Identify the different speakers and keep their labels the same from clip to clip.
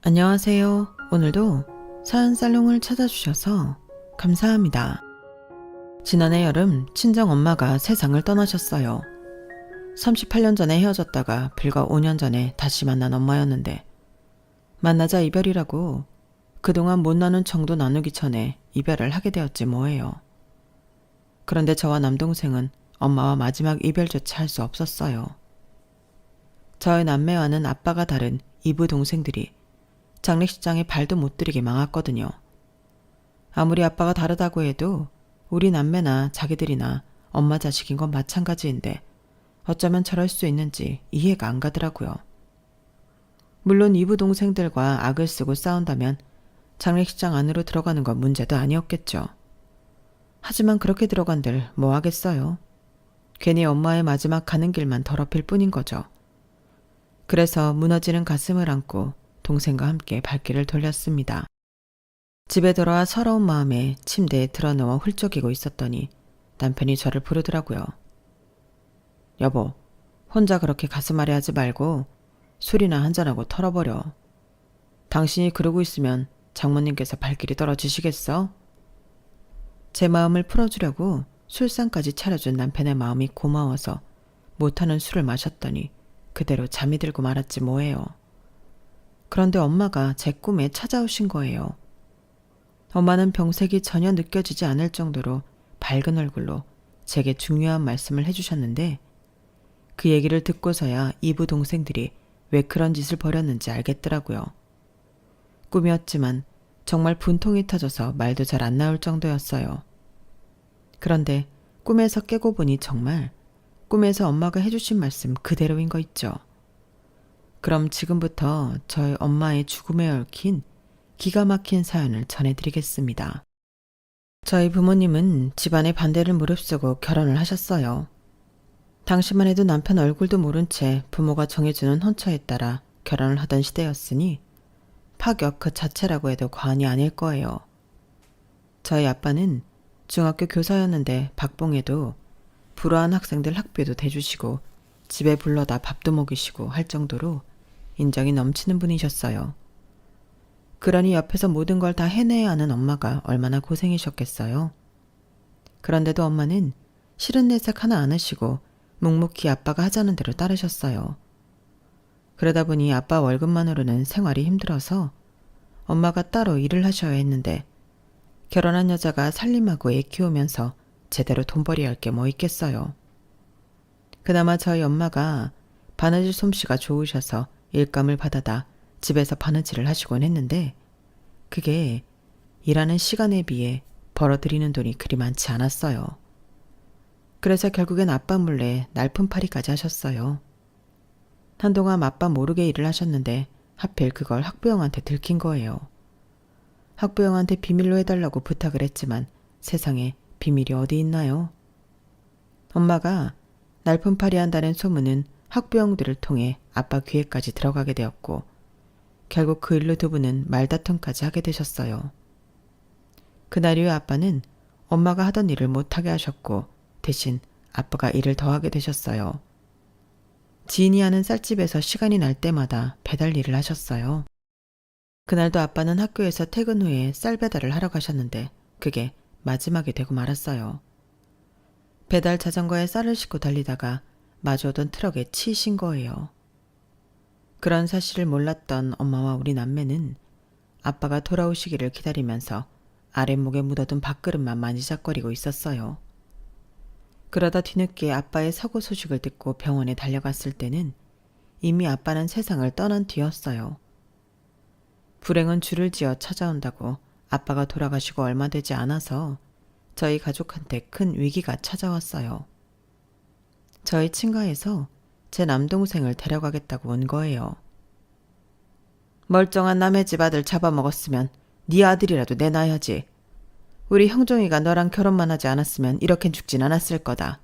Speaker 1: 안녕하세요. 오늘도 사연살롱을 찾아주셔서 감사합니다. 지난해 여름 친정 엄마가 세상을 떠나셨어요. 38년 전에 헤어졌다가 불과 5년 전에 다시 만난 엄마였는데 만나자 이별이라고 그동안 못 나눈 정도 나누기 전에 이별을 하게 되었지 뭐예요. 그런데 저와 남동생은 엄마와 마지막 이별조차 할 수 없었어요. 저희 남매와는 아빠가 다른 이부 동생들이 장례식장에 발도 못 들이게 망했거든요. 아무리 아빠가 다르다고 해도 우리 남매나 자기들이나 엄마 자식인 건 마찬가지인데 어쩌면 저럴 수 있는지 이해가 안 가더라고요. 물론 이부 동생들과 악을 쓰고 싸운다면 장례식장 안으로 들어가는 건 문제도 아니었겠죠. 하지만 그렇게 들어간들 뭐 하겠어요. 괜히 엄마의 마지막 가는 길만 더럽힐 뿐인 거죠. 그래서 무너지는 가슴을 안고 동생과 함께 발길을 돌렸습니다. 집에 돌아와 서러운 마음에 침대에 드러누워 훌쩍이고 있었더니 남편이 저를 부르더라고요. 여보, 혼자 그렇게 가슴 아래 하지 말고 술이나 한잔하고 털어버려. 당신이 그러고 있으면 장모님께서 발길이 떨어지시겠어? 제 마음을 풀어주려고 술상까지 차려준 남편의 마음이 고마워서 못하는 술을 마셨더니 그대로 잠이 들고 말았지 뭐예요. 그런데 엄마가 제 꿈에 찾아오신 거예요. 엄마는 병색이 전혀 느껴지지 않을 정도로 밝은 얼굴로 제게 중요한 말씀을 해주셨는데 그 얘기를 듣고서야 이부 동생들이 왜 그런 짓을 벌였는지 알겠더라고요. 꿈이었지만 정말 분통이 터져서 말도 잘 안 나올 정도였어요. 그런데 꿈에서 깨고 보니 정말 꿈에서 엄마가 해주신 말씀 그대로인 거 있죠. 그럼 지금부터 저희 엄마의 죽음에 얽힌 기가 막힌 사연을 전해드리겠습니다. 저희 부모님은 집안의 반대를 무릅쓰고 결혼을 하셨어요. 당시만 해도 남편 얼굴도 모른 채 부모가 정해주는 혼처에 따라 결혼을 하던 시대였으니 파격 그 자체라고 해도 과언이 아닐 거예요. 저희 아빠는 중학교 교사였는데 박봉에도 불우한 학생들 학비도 대주시고 집에 불러다 밥도 먹이시고 할 정도로 인정이 넘치는 분이셨어요. 그러니 옆에서 모든 걸 다 해내야 하는 엄마가 얼마나 고생이셨겠어요. 그런데도 엄마는 싫은 내색 하나 안 하시고 묵묵히 아빠가 하자는 대로 따르셨어요. 그러다 보니 아빠 월급만으로는 생활이 힘들어서 엄마가 따로 일을 하셔야 했는데 결혼한 여자가 살림하고 애 키우면서 제대로 돈벌이 할 게 뭐 있겠어요. 그나마 저희 엄마가 바느질 솜씨가 좋으셔서 일감을 받아다 집에서 바느질을 하시곤 했는데 그게 일하는 시간에 비해 벌어들이는 돈이 그리 많지 않았어요. 그래서 결국엔 아빠 몰래 날품팔이까지 하셨어요. 한동안 아빠 모르게 일을 하셨는데 하필 그걸 학부형한테 들킨 거예요. 학부형한테 비밀로 해달라고 부탁을 했지만 세상에 비밀이 어디 있나요? 엄마가 날품팔이 한다는 소문은 학부형들을 통해 아빠 귀에까지 들어가게 되었고 결국 그 일로 두 분은 말다툼까지 하게 되셨어요. 그날 이후 아빠는 엄마가 하던 일을 못하게 하셨고 대신 아빠가 일을 더 하게 되셨어요. 지인이 하는 쌀집에서 시간이 날 때마다 배달 일을 하셨어요. 그날도 아빠는 학교에서 퇴근 후에 쌀 배달을 하러 가셨는데 그게 마지막이 되고 말았어요. 배달 자전거에 쌀을 싣고 달리다가 마주오던 트럭에 치이신 거예요. 그런 사실을 몰랐던 엄마와 우리 남매는 아빠가 돌아오시기를 기다리면서 아랫목에 묻어둔 밥그릇만 만지작거리고 있었어요. 그러다 뒤늦게 아빠의 사고 소식을 듣고 병원에 달려갔을 때는 이미 아빠는 세상을 떠난 뒤였어요. 불행은 줄을 지어 찾아온다고 아빠가 돌아가시고 얼마 되지 않아서 저희 가족한테 큰 위기가 찾아왔어요. 저희 친가에서 제 남동생을 데려가겠다고 온 거예요. 멀쩡한 남의 집 아들 잡아먹었으면 네 아들이라도 내놔야지. 우리 형종이가 너랑 결혼만 하지 않았으면 이렇게 죽진 않았을 거다.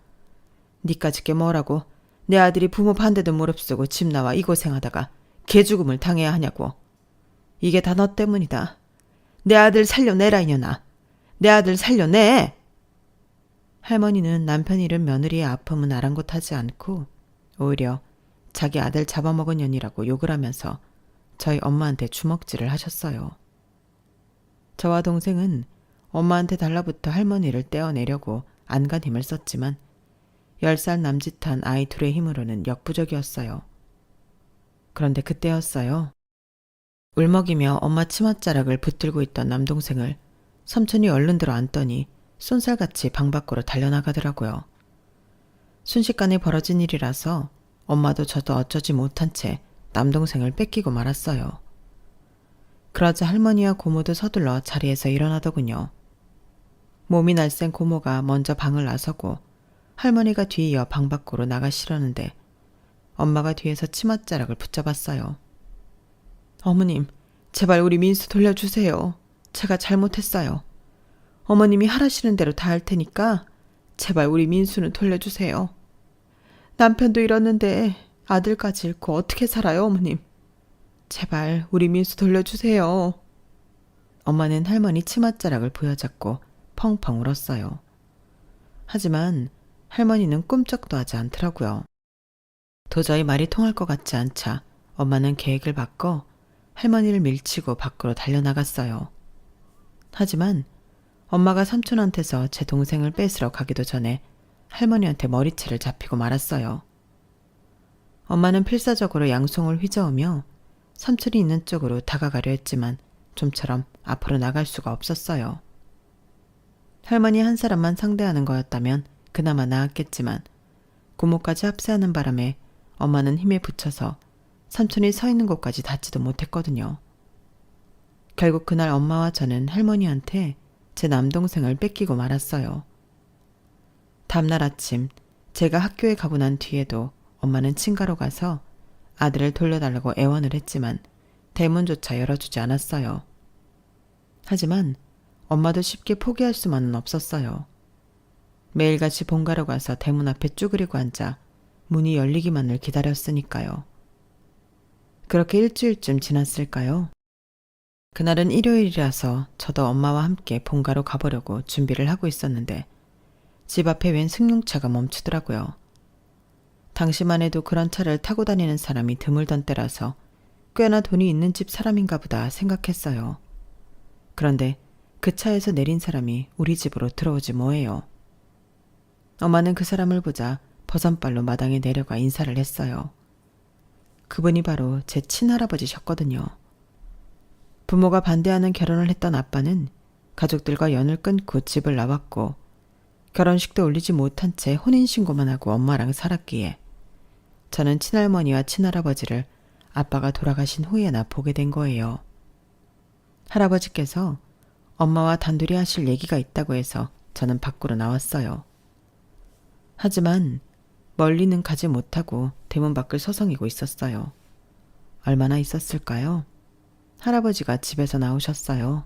Speaker 1: 니까짓 게 뭐라고 내 아들이 부모 반대도 무릅쓰고 집 나와 이 고생하다가 개죽음을 당해야 하냐고. 이게 다 너 때문이다. 내 아들 살려내라 이년아. 내 아들 살려내. 할머니는 남편 잃은 며느리의 아픔은 아랑곳하지 않고 오히려 자기 아들 잡아먹은 년이라고 욕을 하면서 저희 엄마한테 주먹질을 하셨어요. 저와 동생은 엄마한테 달라붙어 할머니를 떼어내려고 안간 힘을 썼지만 10살 남짓한 아이 둘의 힘으로는 역부족이었어요. 그런데 그때였어요. 울먹이며 엄마 치맛자락을 붙들고 있던 남동생을 삼촌이 얼른 들어 안더니 쏜살같이 방 밖으로 달려나가더라고요. 순식간에 벌어진 일이라서 엄마도 저도 어쩌지 못한 채 남동생을 뺏기고 말았어요. 그러자 할머니와 고모도 서둘러 자리에서 일어나더군요. 몸이 날쌘 고모가 먼저 방을 나서고 할머니가 뒤이어 방 밖으로 나가시려는데 엄마가 뒤에서 치맛자락을 붙잡았어요. 어머님, 제발 우리 민수 돌려주세요. 제가 잘못했어요. 어머님이 하라시는 대로 다 할 테니까 제발 우리 민수는 돌려주세요. 남편도 잃었는데 아들까지 잃고 어떻게 살아요, 어머님. 제발 우리 민수 돌려주세요. 엄마는 할머니 치맛자락을 부여잡고 펑펑 울었어요. 하지만 할머니는 꿈쩍도 하지 않더라고요. 도저히 말이 통할 것 같지 않자 엄마는 계획을 바꿔 할머니를 밀치고 밖으로 달려나갔어요. 하지만 엄마가 삼촌한테서 제 동생을 뺏으러 가기도 전에 할머니한테 머리채를 잡히고 말았어요. 엄마는 필사적으로 양손을 휘저으며 삼촌이 있는 쪽으로 다가가려 했지만 좀처럼 앞으로 나갈 수가 없었어요. 할머니 한 사람만 상대하는 거였다면 그나마 나았겠지만 고모까지 합세하는 바람에 엄마는 힘에 부쳐서 삼촌이 서 있는 곳까지 닿지도 못했거든요. 결국 그날 엄마와 저는 할머니한테 제 남동생을 뺏기고 말았어요. 다음날 아침 제가 학교에 가고 난 뒤에도 엄마는 친가로 가서 아들을 돌려달라고 애원을 했지만 대문조차 열어주지 않았어요. 하지만 엄마도 쉽게 포기할 수만은 없었어요. 매일같이 본가로 가서 대문 앞에 쭈그리고 앉아 문이 열리기만을 기다렸으니까요. 그렇게 일주일쯤 지났을까요? 그날은 일요일이라서 저도 엄마와 함께 본가로 가보려고 준비를 하고 있었는데 집 앞에 웬 승용차가 멈추더라고요. 당시만 해도 그런 차를 타고 다니는 사람이 드물던 때라서 꽤나 돈이 있는 집 사람인가 보다 생각했어요. 그런데 그 차에서 내린 사람이 우리 집으로 들어오지 뭐예요. 엄마는 그 사람을 보자 버선발로 마당에 내려가 인사를 했어요. 그분이 바로 제 친할아버지셨거든요. 부모가 반대하는 결혼을 했던 아빠는 가족들과 연을 끊고 집을 나왔고 결혼식도 올리지 못한 채 혼인신고만 하고 엄마랑 살았기에 저는 친할머니와 친할아버지를 아빠가 돌아가신 후에나 보게 된 거예요. 할아버지께서 엄마와 단둘이 하실 얘기가 있다고 해서 저는 밖으로 나왔어요. 하지만 멀리는 가지 못하고 대문 밖을 서성이고 있었어요. 얼마나 있었을까요? 할아버지가 집에서 나오셨어요.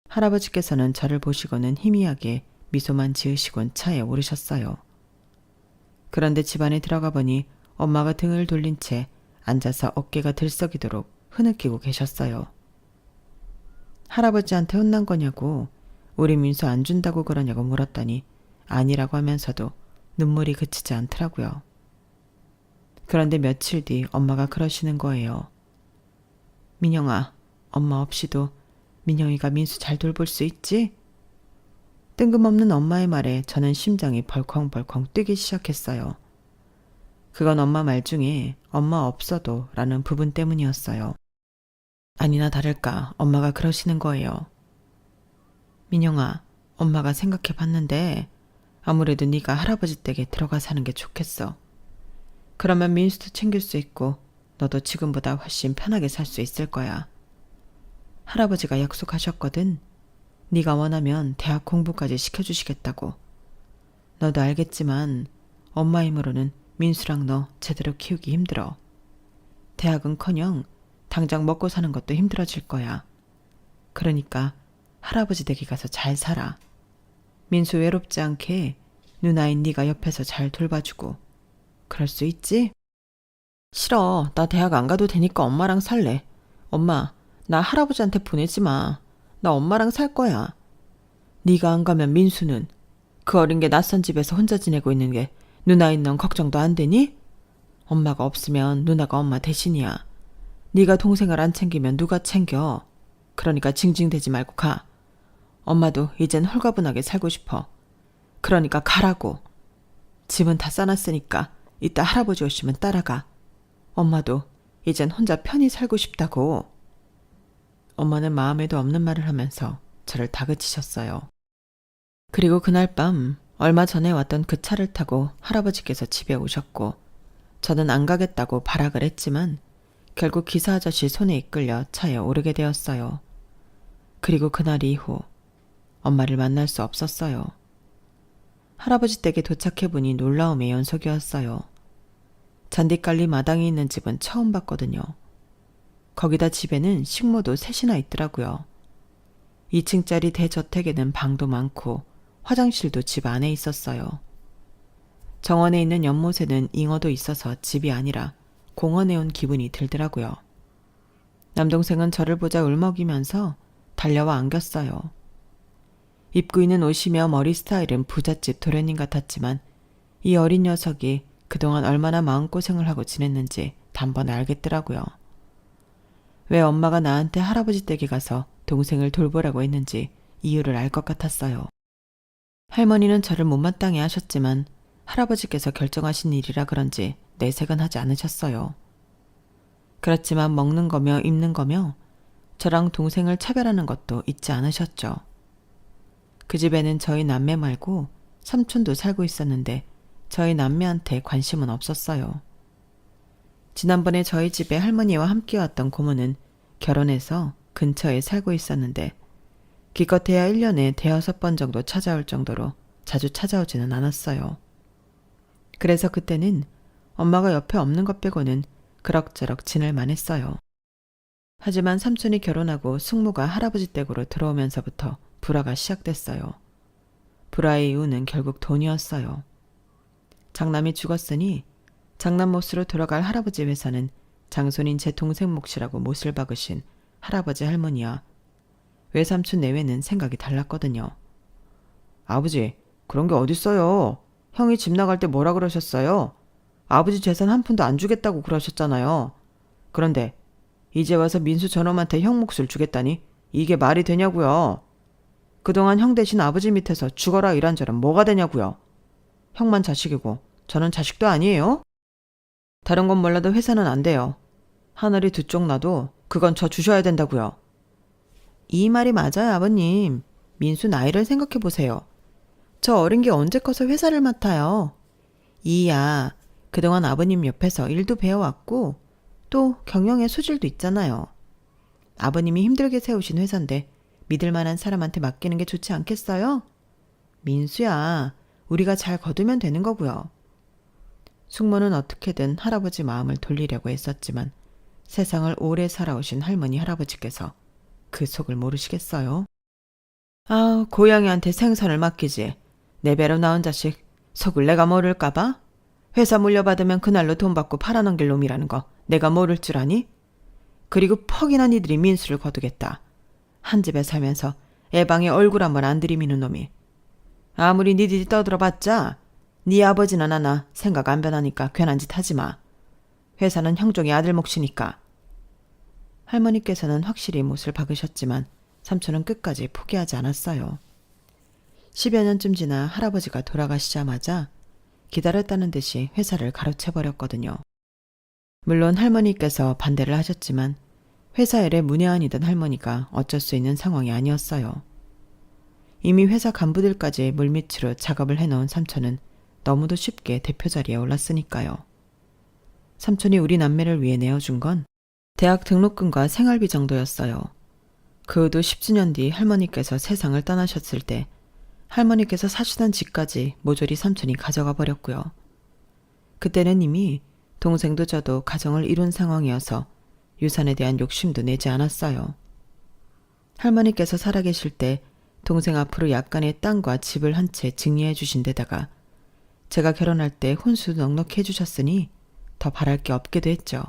Speaker 1: 할아버지께서는 저를 보시고는 희미하게 미소만 지으시곤 차에 오르셨어요. 그런데 집 안에 들어가 보니 엄마가 등을 돌린 채 앉아서 어깨가 들썩이도록 흐느끼고 계셨어요. 할아버지한테 혼난 거냐고 우리 민수 안 준다고 그러냐고 물었더니 아니라고 하면서도 눈물이 그치지 않더라고요. 그런데 며칠 뒤 엄마가 그러시는 거예요. 민영아, 엄마 없이도 민영이가 민수 잘 돌볼 수 있지? 뜬금없는 엄마의 말에 저는 심장이 벌컹벌컹 뛰기 시작했어요. 그건 엄마 말 중에 엄마 없어도 라는 부분 때문이었어요. 아니나 다를까 엄마가 그러시는 거예요. 민영아, 엄마가 생각해 봤는데 아무래도 네가 할아버지 댁에 들어가 사는 게 좋겠어. 그러면 민수도 챙길 수 있고 너도 지금보다 훨씬 편하게 살 수 있을 거야. 할아버지가 약속하셨거든. 네가 원하면 대학 공부까지 시켜주시겠다고. 너도 알겠지만 엄마 힘으로는 민수랑 너 제대로 키우기 힘들어. 대학은커녕 당장 먹고 사는 것도 힘들어질 거야. 그러니까 할아버지 댁에 가서 잘 살아. 민수 외롭지 않게 누나인 네가 옆에서 잘 돌봐주고. 그럴 수 있지? 싫어. 나 대학 안 가도 되니까 엄마랑 살래. 엄마, 나 할아버지한테 보내지 마. 나 엄마랑 살 거야. 네가 안 가면 민수는 그 어린 게 낯선 집에서 혼자 지내고 있는 게 누나인 넌 걱정도 안 되니? 엄마가 없으면 누나가 엄마 대신이야. 네가 동생을 안 챙기면 누가 챙겨. 그러니까 징징대지 말고 가. 엄마도 이젠 홀가분하게 살고 싶어. 그러니까 가라고. 집은 다 싸놨으니까 이따 할아버지 오시면 따라가. 엄마도 이젠 혼자 편히 살고 싶다고. 엄마는 마음에도 없는 말을 하면서 저를 다그치셨어요. 그리고 그날 밤 얼마 전에 왔던 그 차를 타고 할아버지께서 집에 오셨고 저는 안 가겠다고 발악을 했지만 결국 기사 아저씨 손에 이끌려 차에 오르게 되었어요. 그리고 그날 이후 엄마를 만날 수 없었어요. 할아버지 댁에 도착해보니 놀라움의 연속이었어요. 잔디깔리 마당이 있는 집은 처음 봤거든요. 거기다 집에는 식모도 셋이나 있더라고요. 2층짜리 대저택에는 방도 많고 화장실도 집 안에 있었어요. 정원에 있는 연못에는 잉어도 있어서 집이 아니라 공원에 온 기분이 들더라고요. 남동생은 저를 보자 울먹이면서 달려와 안겼어요. 입고 있는 옷이며 머리 스타일은 부잣집 도련님 같았지만 이 어린 녀석이 그동안 얼마나 마음고생을 하고 지냈는지 단번에 알겠더라고요. 왜 엄마가 나한테 할아버지 댁에 가서 동생을 돌보라고 했는지 이유를 알 것 같았어요. 할머니는 저를 못마땅해 하셨지만 할아버지께서 결정하신 일이라 그런지 내색은 하지 않으셨어요. 그렇지만 먹는 거며 입는 거며 저랑 동생을 차별하는 것도 잊지 않으셨죠. 그 집에는 저희 남매 말고 삼촌도 살고 있었는데 저희 남매한테 관심은 없었어요. 지난번에 저희 집에 할머니와 함께 왔던 고모는 결혼해서 근처에 살고 있었는데 기껏해야 1년에 5-6번 정도 찾아올 정도로 자주 찾아오지는 않았어요. 그래서 그때는 엄마가 옆에 없는 것 빼고는 그럭저럭 지낼만 했어요. 하지만 삼촌이 결혼하고 숙모가 할아버지 댁으로 들어오면서부터 불화가 시작됐어요. 불화의 이유는 결국 돈이었어요. 장남이 죽었으니 장남 몫으로 돌아갈 할아버지 회사는 장손인 제 동생 몫이라고 못을 박으신 할아버지 할머니와 외삼촌 내외는 생각이 달랐거든요. 아버지, 그런 게 어딨어요. 형이 집 나갈 때 뭐라 그러셨어요? 아버지 재산 한 푼도 안 주겠다고 그러셨잖아요. 그런데 이제 와서 민수 저놈한테 형 몫을 주겠다니 이게 말이 되냐고요. 그동안 형 대신 아버지 밑에서 죽어라 이란저란 뭐가 되냐고요. 형만 자식이고 저는 자식도 아니에요. 다른 건 몰라도 회사는 안 돼요. 하늘이 두 쪽 나도 그건 저 주셔야 된다고요. 이 말이 맞아요, 아버님. 민수 나이를 생각해 보세요. 저 어린 게 언제 커서 회사를 맡아요. 이야, 그동안 아버님 옆에서 일도 배워왔고 또 경영의 소질도 있잖아요. 아버님이 힘들게 세우신 회사인데 믿을 만한 사람한테 맡기는 게 좋지 않겠어요? 민수야, 우리가 잘 거두면 되는 거고요. 숙모는 어떻게든 할아버지 마음을 돌리려고 했었지만 세상을 오래 살아오신 할머니 할아버지께서 그 속을 모르시겠어요? 아, 고양이한테 생선을 맡기지. 내 배로 나온 자식 속을 내가 모를까봐? 회사 물려받으면 그날로 돈 받고 팔아넘길 놈이라는 거 내가 모를 줄 아니? 그리고 퍽이나 니들이 민수를 거두겠다. 한 집에 살면서 애방에 얼굴 한번 안 들이미는 놈이. 아무리 니들이 떠들어봤자 네 아버지나 나나 생각 안 변하니까 괜한 짓 하지 마. 회사는 형종의 아들 몫이니까. 할머니께서는 확실히 못을 박으셨지만 삼촌은 끝까지 포기하지 않았어요. 10여 년쯤 지나 할아버지가 돌아가시자마자 기다렸다는 듯이 회사를 가로채버렸거든요. 물론 할머니께서 반대를 하셨지만 회사 일에 문외한이던 할머니가 어쩔 수 있는 상황이 아니었어요. 이미 회사 간부들까지 물밑으로 작업을 해놓은 삼촌은 너무도 쉽게 대표 자리에 올랐으니까요. 삼촌이 우리 남매를 위해 내어준 건 대학 등록금과 생활비 정도였어요. 그 후도 10주년 뒤 할머니께서 세상을 떠나셨을 때 할머니께서 사시던 집까지 모조리 삼촌이 가져가 버렸고요. 그때는 이미 동생도 저도 가정을 이룬 상황이어서 유산에 대한 욕심도 내지 않았어요. 할머니께서 살아계실 때 동생 앞으로 약간의 땅과 집을 한 채 증여해 주신 데다가 제가 결혼할 때 혼수도 넉넉히 해주셨으니 더 바랄 게 없기도 했죠.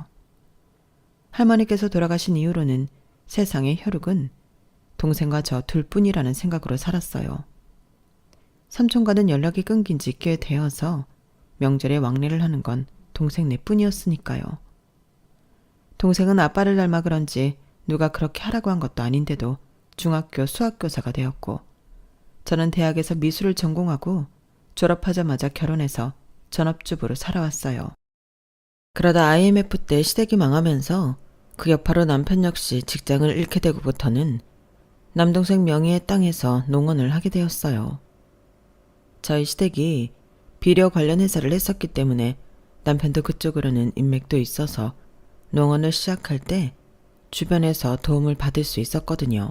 Speaker 1: 할머니께서 돌아가신 이후로는 세상의 혈육은 동생과 저 둘뿐이라는 생각으로 살았어요. 삼촌과는 연락이 끊긴 지 꽤 되어서 명절에 왕래를 하는 건 동생 내뿐이었으니까요. 동생은 아빠를 닮아 그런지 누가 그렇게 하라고 한 것도 아닌데도 중학교 수학교사가 되었고, 저는 대학에서 미술을 전공하고 졸업하자마자 결혼해서 전업주부로 살아왔어요. 그러다 IMF 때 시댁이 망하면서 그 여파로 남편 역시 직장을 잃게 되고부터는 남동생 명의의 땅에서 농원을 하게 되었어요. 저희 시댁이 비료 관련 회사를 했었기 때문에 남편도 그쪽으로는 인맥도 있어서 농원을 시작할 때 주변에서 도움을 받을 수 있었거든요.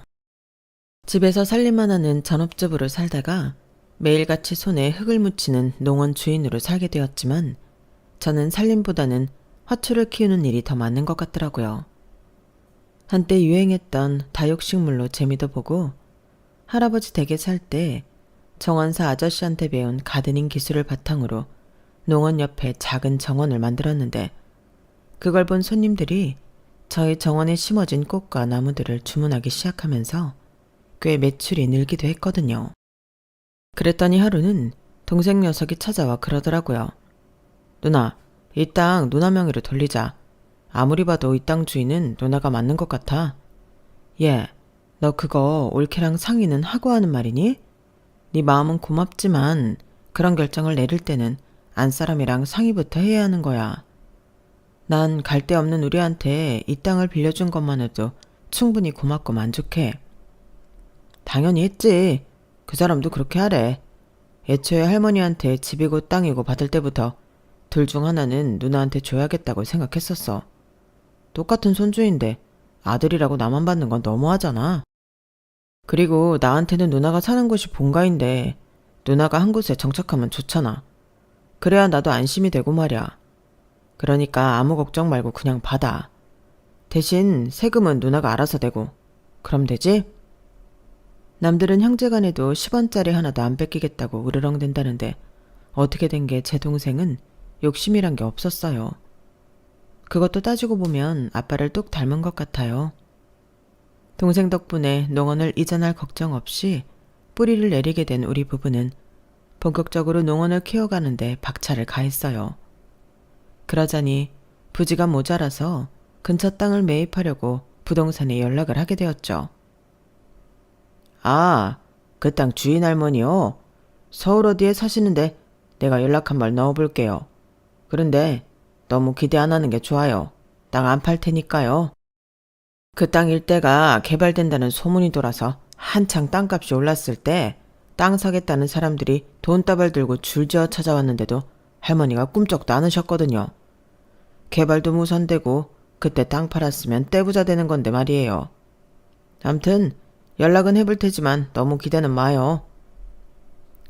Speaker 1: 집에서 살림만 하는 전업주부로 살다가 매일같이 손에 흙을 묻히는 농원 주인으로 살게 되었지만 저는 살림보다는 화초를 키우는 일이 더 맞는 것 같더라고요. 한때 유행했던 다육식물로 재미도 보고 할아버지 댁에 살 때 정원사 아저씨한테 배운 가드닝 기술을 바탕으로 농원 옆에 작은 정원을 만들었는데 그걸 본 손님들이 저희 정원에 심어진 꽃과 나무들을 주문하기 시작하면서 꽤 매출이 늘기도 했거든요. 그랬더니 하루는 동생 녀석이 찾아와 그러더라고요. 누나, 이 땅 누나 명의로 돌리자. 아무리 봐도 이 땅 주인은 누나가 맞는 것 같아. 얘, 너 그거 올케랑 상의는 하고 하는 말이니? 네 마음은 고맙지만 그런 결정을 내릴 때는 안사람이랑 상의부터 해야 하는 거야. 난 갈 데 없는 우리한테 이 땅을 빌려준 것만 해도 충분히 고맙고 만족해. 당연히 했지. 그 사람도 그렇게 하래. 애초에 할머니한테 집이고 땅이고 받을 때부터 둘 중 하나는 누나한테 줘야겠다고 생각했었어. 똑같은 손주인데 아들이라고 나만 받는 건 너무하잖아. 그리고 나한테는 누나가 사는 곳이 본가인데 누나가 한 곳에 정착하면 좋잖아. 그래야 나도 안심이 되고 말이야. 그러니까 아무 걱정 말고 그냥 받아. 대신 세금은 누나가 알아서 내고. 그럼 되지? 남들은 형제간에도 10원짜리 하나도 안 뺏기겠다고 으르렁댄다는데 어떻게 된 게 제 동생은 욕심이란 게 없었어요. 그것도 따지고 보면 아빠를 똑 닮은 것 같아요. 동생 덕분에 농원을 이전할 걱정 없이 뿌리를 내리게 된 우리 부부는 본격적으로 농원을 키워가는데 박차를 가했어요. 그러자니 부지가 모자라서 근처 땅을 매입하려고 부동산에 연락을 하게 되었죠. 아, 그 땅 주인 할머니요? 서울 어디에 사시는데 내가 연락 한번 넣어볼게요. 그런데 너무 기대 안 하는 게 좋아요. 땅 안 팔 테니까요. 그 땅 일대가 개발된다는 소문이 돌아서 한창 땅값이 올랐을 때 땅 사겠다는 사람들이 돈다발 들고 줄지어 찾아왔는데도 할머니가 꿈쩍도 않으셨거든요. 개발도 무산되고 그때 땅 팔았으면 떼부자 되는 건데 말이에요. 암튼 연락은 해볼 테지만 너무 기대는 마요.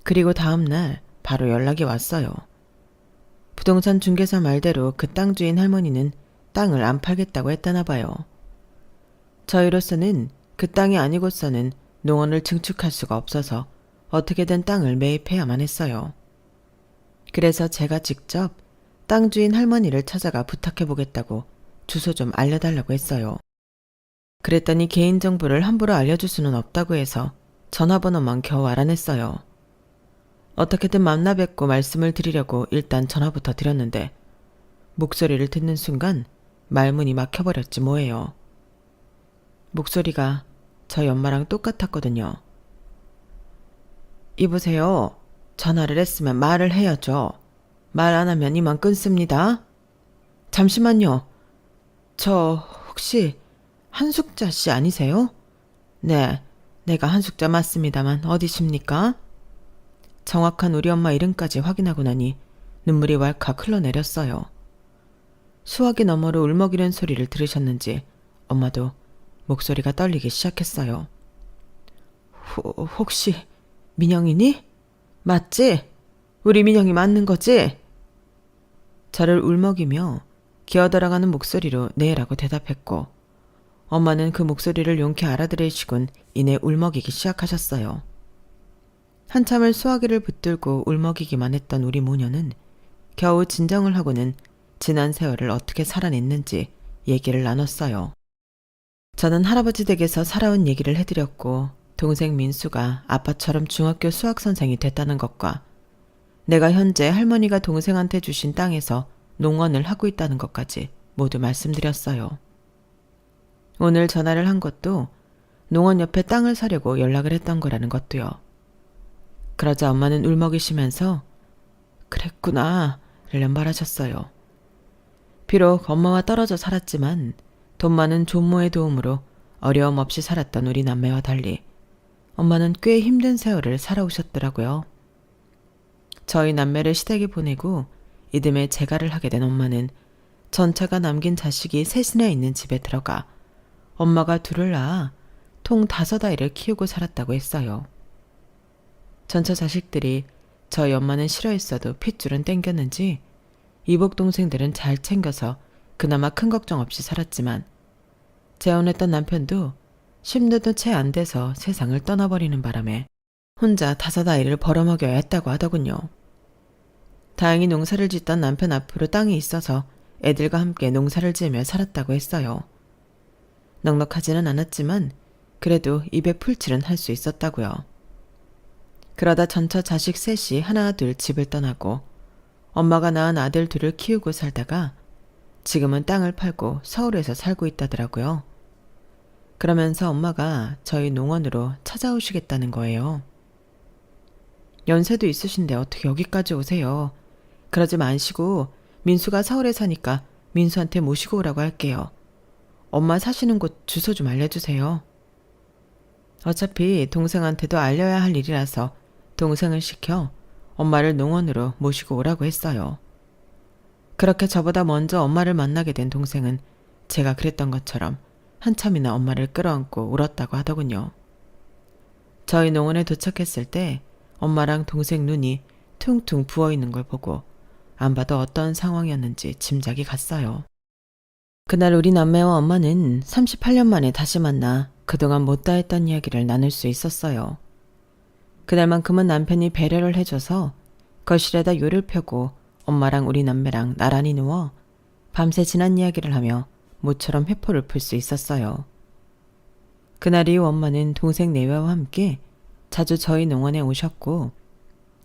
Speaker 1: 그리고 다음날 바로 연락이 왔어요. 부동산 중개사 말대로 그 땅 주인 할머니는 땅을 안 팔겠다고 했다나 봐요. 저희로서는 그 땅이 아니고서는 농원을 증축할 수가 없어서 어떻게든 땅을 매입해야만 했어요. 그래서 제가 직접 땅 주인 할머니를 찾아가 부탁해보겠다고 주소 좀 알려달라고 했어요. 그랬더니 개인정보를 함부로 알려줄 수는 없다고 해서 전화번호만 겨우 알아냈어요. 어떻게든 만나 뵙고 말씀을 드리려고 일단 전화부터 드렸는데 목소리를 듣는 순간 말문이 막혀버렸지 뭐예요. 목소리가 저희 엄마랑 똑같았거든요. 이보세요. 전화를 했으면 말을 해야죠. 말 안 하면 이만 끊습니다. 잠시만요. 저 혹시 한숙자 씨 아니세요? 네, 내가 한숙자 맞습니다만 어디십니까? 정확한 우리 엄마 이름까지 확인하고 나니 눈물이 왈칵 흘러내렸어요. 수화기 너머로 울먹이는 소리를 들으셨는지 엄마도 목소리가 떨리기 시작했어요. 혹시 민영이니? 맞지? 우리 민영이 맞는 거지? 저를 울먹이며 기어들어가는 목소리로 네라고 대답했고 엄마는 그 목소리를 용케 알아들으시곤 이내 울먹이기 시작하셨어요. 한참을 수화기를 붙들고 울먹이기만 했던 우리 모녀는 겨우 진정을 하고는 지난 세월을 어떻게 살아냈는지 얘기를 나눴어요. 저는 할아버지 댁에서 살아온 얘기를 해드렸고 동생 민수가 아빠처럼 중학교 수학선생이 됐다는 것과 내가 현재 할머니가 동생한테 주신 땅에서 농원을 하고 있다는 것까지 모두 말씀드렸어요. 오늘 전화를 한 것도 농원 옆에 땅을 사려고 연락을 했던 거라는 것도요. 그러자 엄마는 울먹이시면서 그랬구나 를 말하셨어요. 비록 엄마와 떨어져 살았지만 돈 많은 존모의 도움으로 어려움 없이 살았던 우리 남매와 달리 엄마는 꽤 힘든 세월을 살아오셨더라고요. 저희 남매를 시댁에 보내고 이듬해 재가를 하게 된 엄마는 전차가 남긴 자식이 셋이나 있는 집에 들어가 엄마가 둘을 낳아 통 5아이를 키우고 살았다고 했어요. 전차 자식들이 저희 엄마는 싫어했어도 핏줄은 땡겼는지 이복 동생들은 잘 챙겨서 그나마 큰 걱정 없이 살았지만 재혼했던 남편도 10년도 채 안 돼서 세상을 떠나버리는 바람에 혼자 5아이를 벌어먹여야 했다고 하더군요. 다행히 농사를 짓던 남편 앞으로 땅이 있어서 애들과 함께 농사를 지으며 살았다고 했어요. 넉넉하지는 않았지만 그래도 입에 풀칠은 할 수 있었다고요. 그러다 전처 자식 셋이 하나 둘 집을 떠나고 엄마가 낳은 아들 둘을 키우고 살다가 지금은 땅을 팔고 서울에서 살고 있다더라고요. 그러면서 엄마가 저희 농원으로 찾아오시겠다는 거예요. 연세도 있으신데 어떻게 여기까지 오세요? 그러지 마시고 민수가 서울에 사니까 민수한테 모시고 오라고 할게요. 엄마 사시는 곳 주소 좀 알려주세요. 어차피 동생한테도 알려야 할 일이라서 동생을 시켜 엄마를 농원으로 모시고 오라고 했어요. 그렇게 저보다 먼저 엄마를 만나게 된 동생은 제가 그랬던 것처럼 한참이나 엄마를 끌어안고 울었다고 하더군요. 저희 농원에 도착했을 때 엄마랑 동생 눈이 퉁퉁 부어있는 걸 보고 안 봐도 어떤 상황이었는지 짐작이 갔어요. 그날 우리 남매와 엄마는 38년 만에 다시 만나 그동안 못다 했던 이야기를 나눌 수 있었어요. 그날만큼은 남편이 배려를 해줘서 거실에다 요를 펴고 엄마랑 우리 남매랑 나란히 누워 밤새 지난 이야기를 하며 모처럼 회포를 풀 수 있었어요. 그날 이후 엄마는 동생 내외와 함께 자주 저희 농원에 오셨고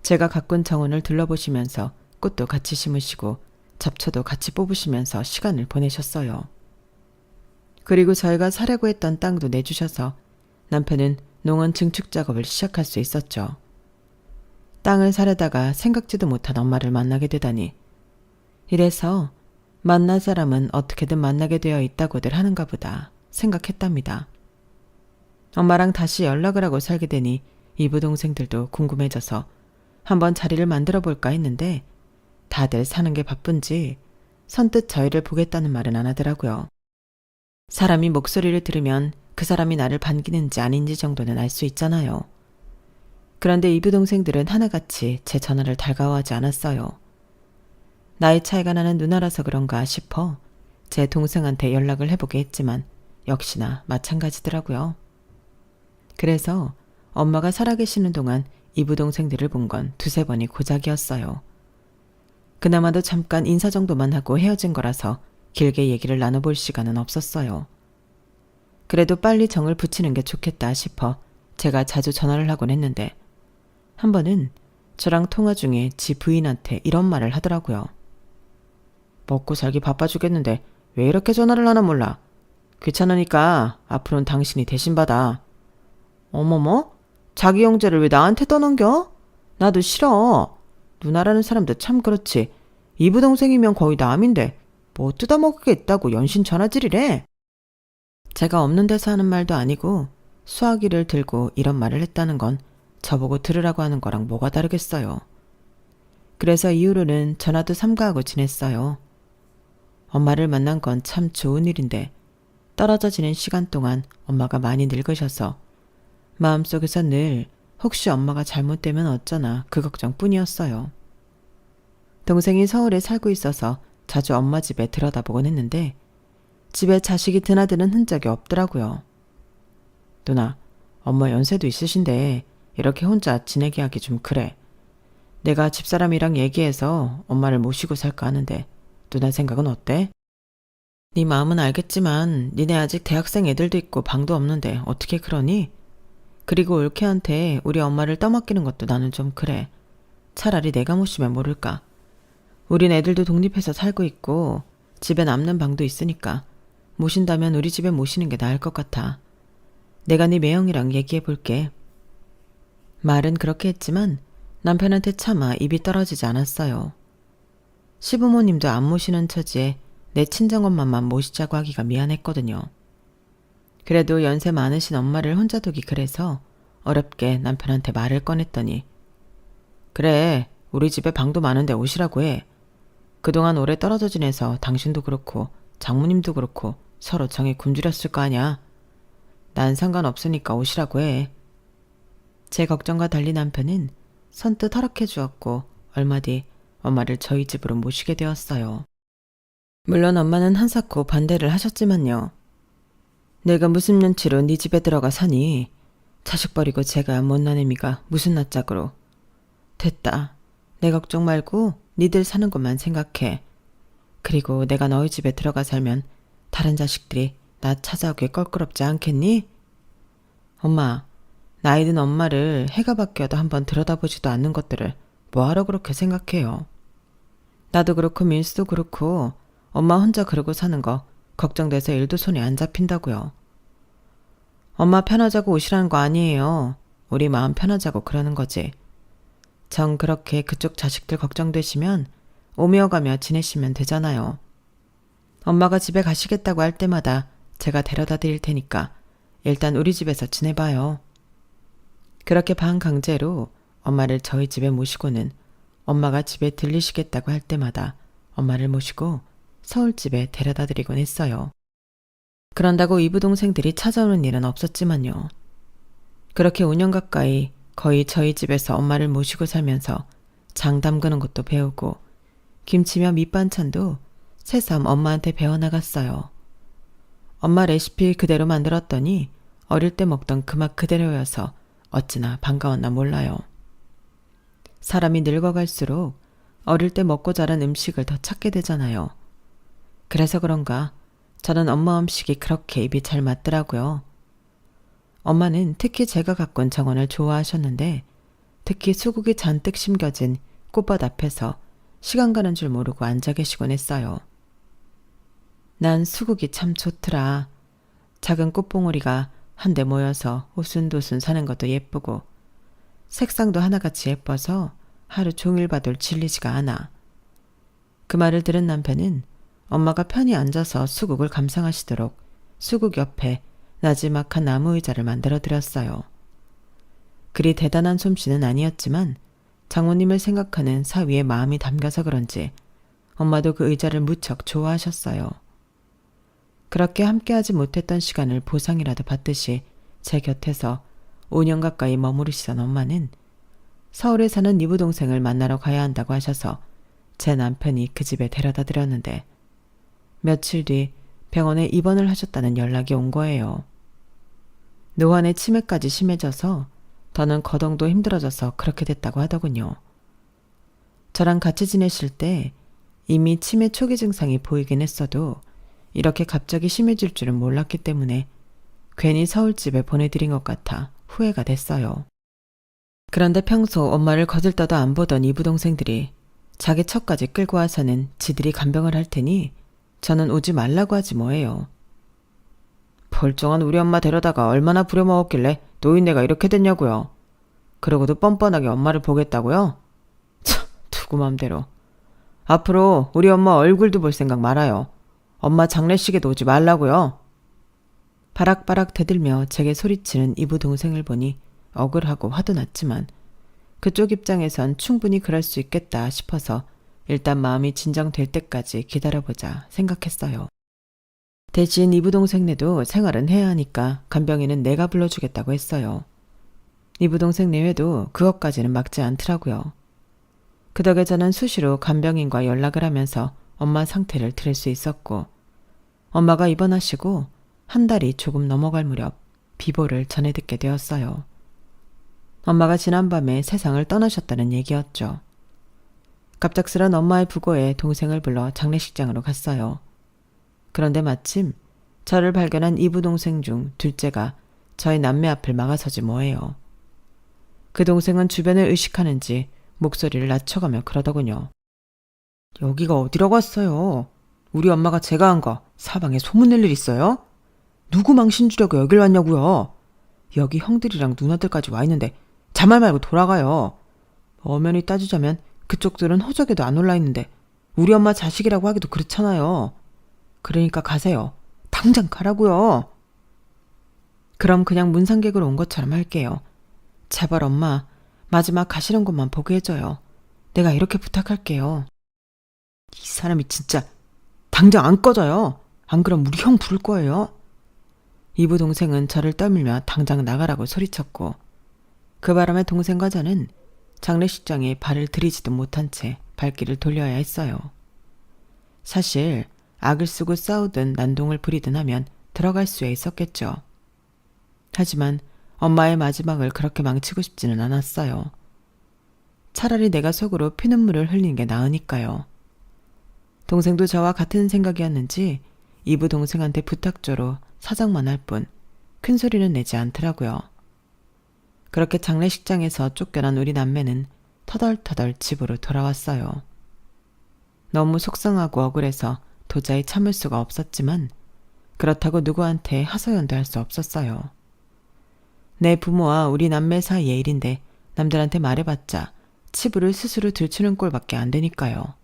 Speaker 1: 제가 가꾼 정원을 둘러보시면서 꽃도 같이 심으시고 잡초도 같이 뽑으시면서 시간을 보내셨어요. 그리고 저희가 사려고 했던 땅도 내주셔서 남편은 농원 증축 작업을 시작할 수 있었죠. 땅을 사려다가 생각지도 못한 엄마를 만나게 되다니. 이래서 만날 사람은 어떻게든 만나게 되어 있다고들 하는가 보다 생각했답니다. 엄마랑 다시 연락을 하고 살게 되니 이부 동생들도 궁금해져서 한번 자리를 만들어 볼까 했는데 다들 사는 게 바쁜지 선뜻 저희를 보겠다는 말은 안 하더라고요. 사람이 목소리를 들으면 그 사람이 나를 반기는지 아닌지 정도는 알 수 있잖아요. 그런데 이부 동생들은 하나같이 제 전화를 달가워하지 않았어요. 나이 차이가 나는 누나라서 그런가 싶어 제 동생한테 연락을 해보게 했지만 역시나 마찬가지더라고요. 그래서 엄마가 살아계시는 동안 이부 동생들을 본 건 2-3번이 고작이었어요. 그나마도 잠깐 인사 정도만 하고 헤어진 거라서 길게 얘기를 나눠볼 시간은 없었어요. 그래도 빨리 정을 붙이는 게 좋겠다 싶어 제가 자주 전화를 하곤 했는데 한 번은 저랑 통화 중에 지 부인한테 이런 말을 하더라고요. 먹고 살기 바빠 죽겠는데 왜 이렇게 전화를 하나 몰라. 귀찮으니까 앞으로는 당신이 대신 받아. 어머머? 자기 형제를 왜 나한테 떠넘겨? 나도 싫어. 누나라는 사람도 참 그렇지. 이부 동생이면 거의 남인데 뭐 뜯어먹게 있다고 연신 전화질이래. 제가 없는 데서 하는 말도 아니고 수화기를 들고 이런 말을 했다는 건 저보고 들으라고 하는 거랑 뭐가 다르겠어요. 그래서 이후로는 전화도 삼가하고 지냈어요. 엄마를 만난 건 참 좋은 일인데 떨어져 지낸 시간 동안 엄마가 많이 늙으셔서 마음속에서 늘 혹시 엄마가 잘못되면 어쩌나 그 걱정뿐이었어요. 동생이 서울에 살고 있어서 자주 엄마 집에 들여다보곤 했는데 집에 자식이 드나드는 흔적이 없더라고요. 누나, 엄마 연세도 있으신데 이렇게 혼자 지내게 하기 좀 그래. 내가 집사람이랑 얘기해서 엄마를 모시고 살까 하는데 누나 생각은 어때? 네 마음은 알겠지만 니네 아직 대학생 애들도 있고 방도 없는데 어떻게 그러니? 그리고 올케한테 우리 엄마를 떠맡기는 것도 나는 좀 그래. 차라리 내가 모시면 모를까. 우린 애들도 독립해서 살고 있고 집에 남는 방도 있으니까 모신다면 우리 집에 모시는 게 나을 것 같아. 내가 네 매형이랑 얘기해 볼게. 말은 그렇게 했지만 남편한테 차마 입이 떨어지지 않았어요. 시부모님도 안 모시는 처지에 내 친정엄마만 모시자고 하기가 미안했거든요. 그래도 연세 많으신 엄마를 혼자 두기 그래서 어렵게 남편한테 말을 꺼냈더니 그래, 우리 집에 방도 많은데 오시라고 해. 그동안 오래 떨어져 지내서 당신도 그렇고 장모님도 그렇고 서로 정이 굶주렸을 거 아냐. 난 상관없으니까 오시라고 해. 제 걱정과 달리 남편은 선뜻 허락해 주었고 얼마 뒤 엄마를 저희 집으로 모시게 되었어요. 물론 엄마는 한사코 반대를 하셨지만요. 내가 무슨 눈치로 네 집에 들어가 사니? 자식 버리고 제가 못난 애미가 무슨 낯짝으로. 됐다. 내 걱정 말고 니들 사는 것만 생각해. 그리고 내가 너희 집에 들어가 살면 다른 자식들이 나 찾아오기 껄끄럽지 않겠니? 엄마, 나이 든 엄마를 해가 바뀌어도 한번 들여다보지도 않는 것들을 뭐하러 그렇게 생각해요. 나도 그렇고 민수도 그렇고 엄마 혼자 그러고 사는 거 걱정돼서 일도 손에 안 잡힌다고요. 엄마 편하자고 오시라는 거 아니에요. 우리 마음 편하자고 그러는 거지. 정 그렇게 그쪽 자식들 걱정되시면 오며 가며 지내시면 되잖아요. 엄마가 집에 가시겠다고 할 때마다 제가 데려다 드릴 테니까 일단 우리 집에서 지내봐요. 그렇게 반강제로 엄마를 저희 집에 모시고는 엄마가 집에 들리시겠다고 할 때마다 엄마를 모시고 서울집에 데려다 드리곤 했어요. 그런다고 이부 동생들이 찾아오는 일은 없었지만요. 그렇게 5년 가까이 거의 저희 집에서 엄마를 모시고 살면서 장 담그는 것도 배우고 김치며 밑반찬도 새삼 엄마한테 배워나갔어요. 엄마 레시피 그대로 만들었더니 어릴 때 먹던 그 맛 그대로여서 어찌나 반가웠나 몰라요. 사람이 늙어갈수록 어릴 때 먹고 자란 음식을 더 찾게 되잖아요. 그래서 그런가 저는 엄마 음식이 그렇게 입이 잘 맞더라고요. 엄마는 특히 제가 가꾼 정원을 좋아하셨는데 특히 수국이 잔뜩 심겨진 꽃밭 앞에서 시간 가는 줄 모르고 앉아 계시곤 했어요. 난 수국이 참 좋더라. 작은 꽃봉오리가 한데 모여서 오순도순 사는 것도 예쁘고 색상도 하나같이 예뻐서 하루 종일 봐도 질리지가 않아. 그 말을 들은 남편은 엄마가 편히 앉아서 수국을 감상하시도록 수국 옆에 나지막한 나무 의자를 만들어 드렸어요. 그리 대단한 솜씨는 아니었지만 장모님을 생각하는 사위의 마음이 담겨서 그런지 엄마도 그 의자를 무척 좋아하셨어요. 그렇게 함께하지 못했던 시간을 보상이라도 받듯이 제 곁에서 5년 가까이 머무르시던 엄마는 서울에 사는 이부 동생을 만나러 가야 한다고 하셔서 제 남편이 그 집에 데려다 드렸는데 며칠 뒤 병원에 입원을 하셨다는 연락이 온 거예요. 노안에 치매까지 심해져서 더는 거동도 힘들어져서 그렇게 됐다고 하더군요. 저랑 같이 지내실 때 이미 치매 초기 증상이 보이긴 했어도 이렇게 갑자기 심해질 줄은 몰랐기 때문에 괜히 서울집에 보내드린 것 같아 후회가 됐어요. 그런데 평소 엄마를 거들떠도 안 보던 이부 동생들이 자기 척까지 끌고 와서는 지들이 간병을 할 테니 저는 오지 말라고 하지 뭐예요. 벌쩡한 우리 엄마 데려다가 얼마나 부려먹었길래 노인네가 이렇게 됐냐고요. 그러고도 뻔뻔하게 엄마를 보겠다고요? 참, 두고 맘대로. 앞으로 우리 엄마 얼굴도 볼 생각 말아요. 엄마 장례식에도 오지 말라고요. 바락바락 대들며 제게 소리치는 이부 동생을 보니 억울하고 화도 났지만 그쪽 입장에선 충분히 그럴 수 있겠다 싶어서 일단 마음이 진정될 때까지 기다려보자 생각했어요. 대신 이부 동생네도 생활은 해야 하니까 간병인은 내가 불러주겠다고 했어요. 이부 동생네외도 그것까지는 막지 않더라고요. 그 덕에 저는 수시로 간병인과 연락을 하면서 엄마 상태를 들을 수 있었고 엄마가 입원하시고 한 달이 조금 넘어갈 무렵 비보를 전해 듣게 되었어요. 엄마가 지난밤에 세상을 떠나셨다는 얘기였죠. 갑작스런 엄마의 부고에 동생을 불러 장례식장으로 갔어요. 그런데 마침 저를 발견한 이부 동생 중 둘째가 저희 남매 앞을 막아서지 뭐예요. 그 동생은 주변을 의식하는지 목소리를 낮춰가며 그러더군요. 여기가 어디라고 왔어요? 우리 엄마가 제가 한 거 사방에 소문낼 일 있어요? 누구 망신 주려고 여길 왔냐고요? 여기 형들이랑 누나들까지 와 있는데 자말 말고 돌아가요. 엄연히 따지자면 그쪽들은 호적에도 안 올라 있는데 우리 엄마 자식이라고 하기도 그렇잖아요. 그러니까 가세요. 당장 가라고요. 그럼 그냥 문상객으로 온 것처럼 할게요. 제발 엄마, 마지막 가시는 곳만 보게 해줘요. 내가 이렇게 부탁할게요. 이 사람이 진짜 당장 안 꺼져요. 안 그럼 우리 형 부를 거예요. 이부 동생은 저를 떠밀며 당장 나가라고 소리쳤고 그 바람에 동생과 저는 장례식장에 발을 들이지도 못한 채 발길을 돌려야 했어요. 사실 악을 쓰고 싸우든 난동을 부리든 하면 들어갈 수야 있었겠죠. 하지만 엄마의 마지막을 그렇게 망치고 싶지는 않았어요. 차라리 내가 속으로 피눈물을 흘리는 게 나으니까요. 동생도 저와 같은 생각이었는지 이부 동생한테 부탁조로 사정만 할 뿐 큰 소리는 내지 않더라고요. 그렇게 장례식장에서 쫓겨난 우리 남매는 터덜터덜 집으로 돌아왔어요. 너무 속상하고 억울해서 도저히 참을 수가 없었지만 그렇다고 누구한테 하소연도 할 수 없었어요. 내 부모와 우리 남매 사이의 일인데 남들한테 말해봤자 치부를 스스로 들추는 꼴밖에 안 되니까요.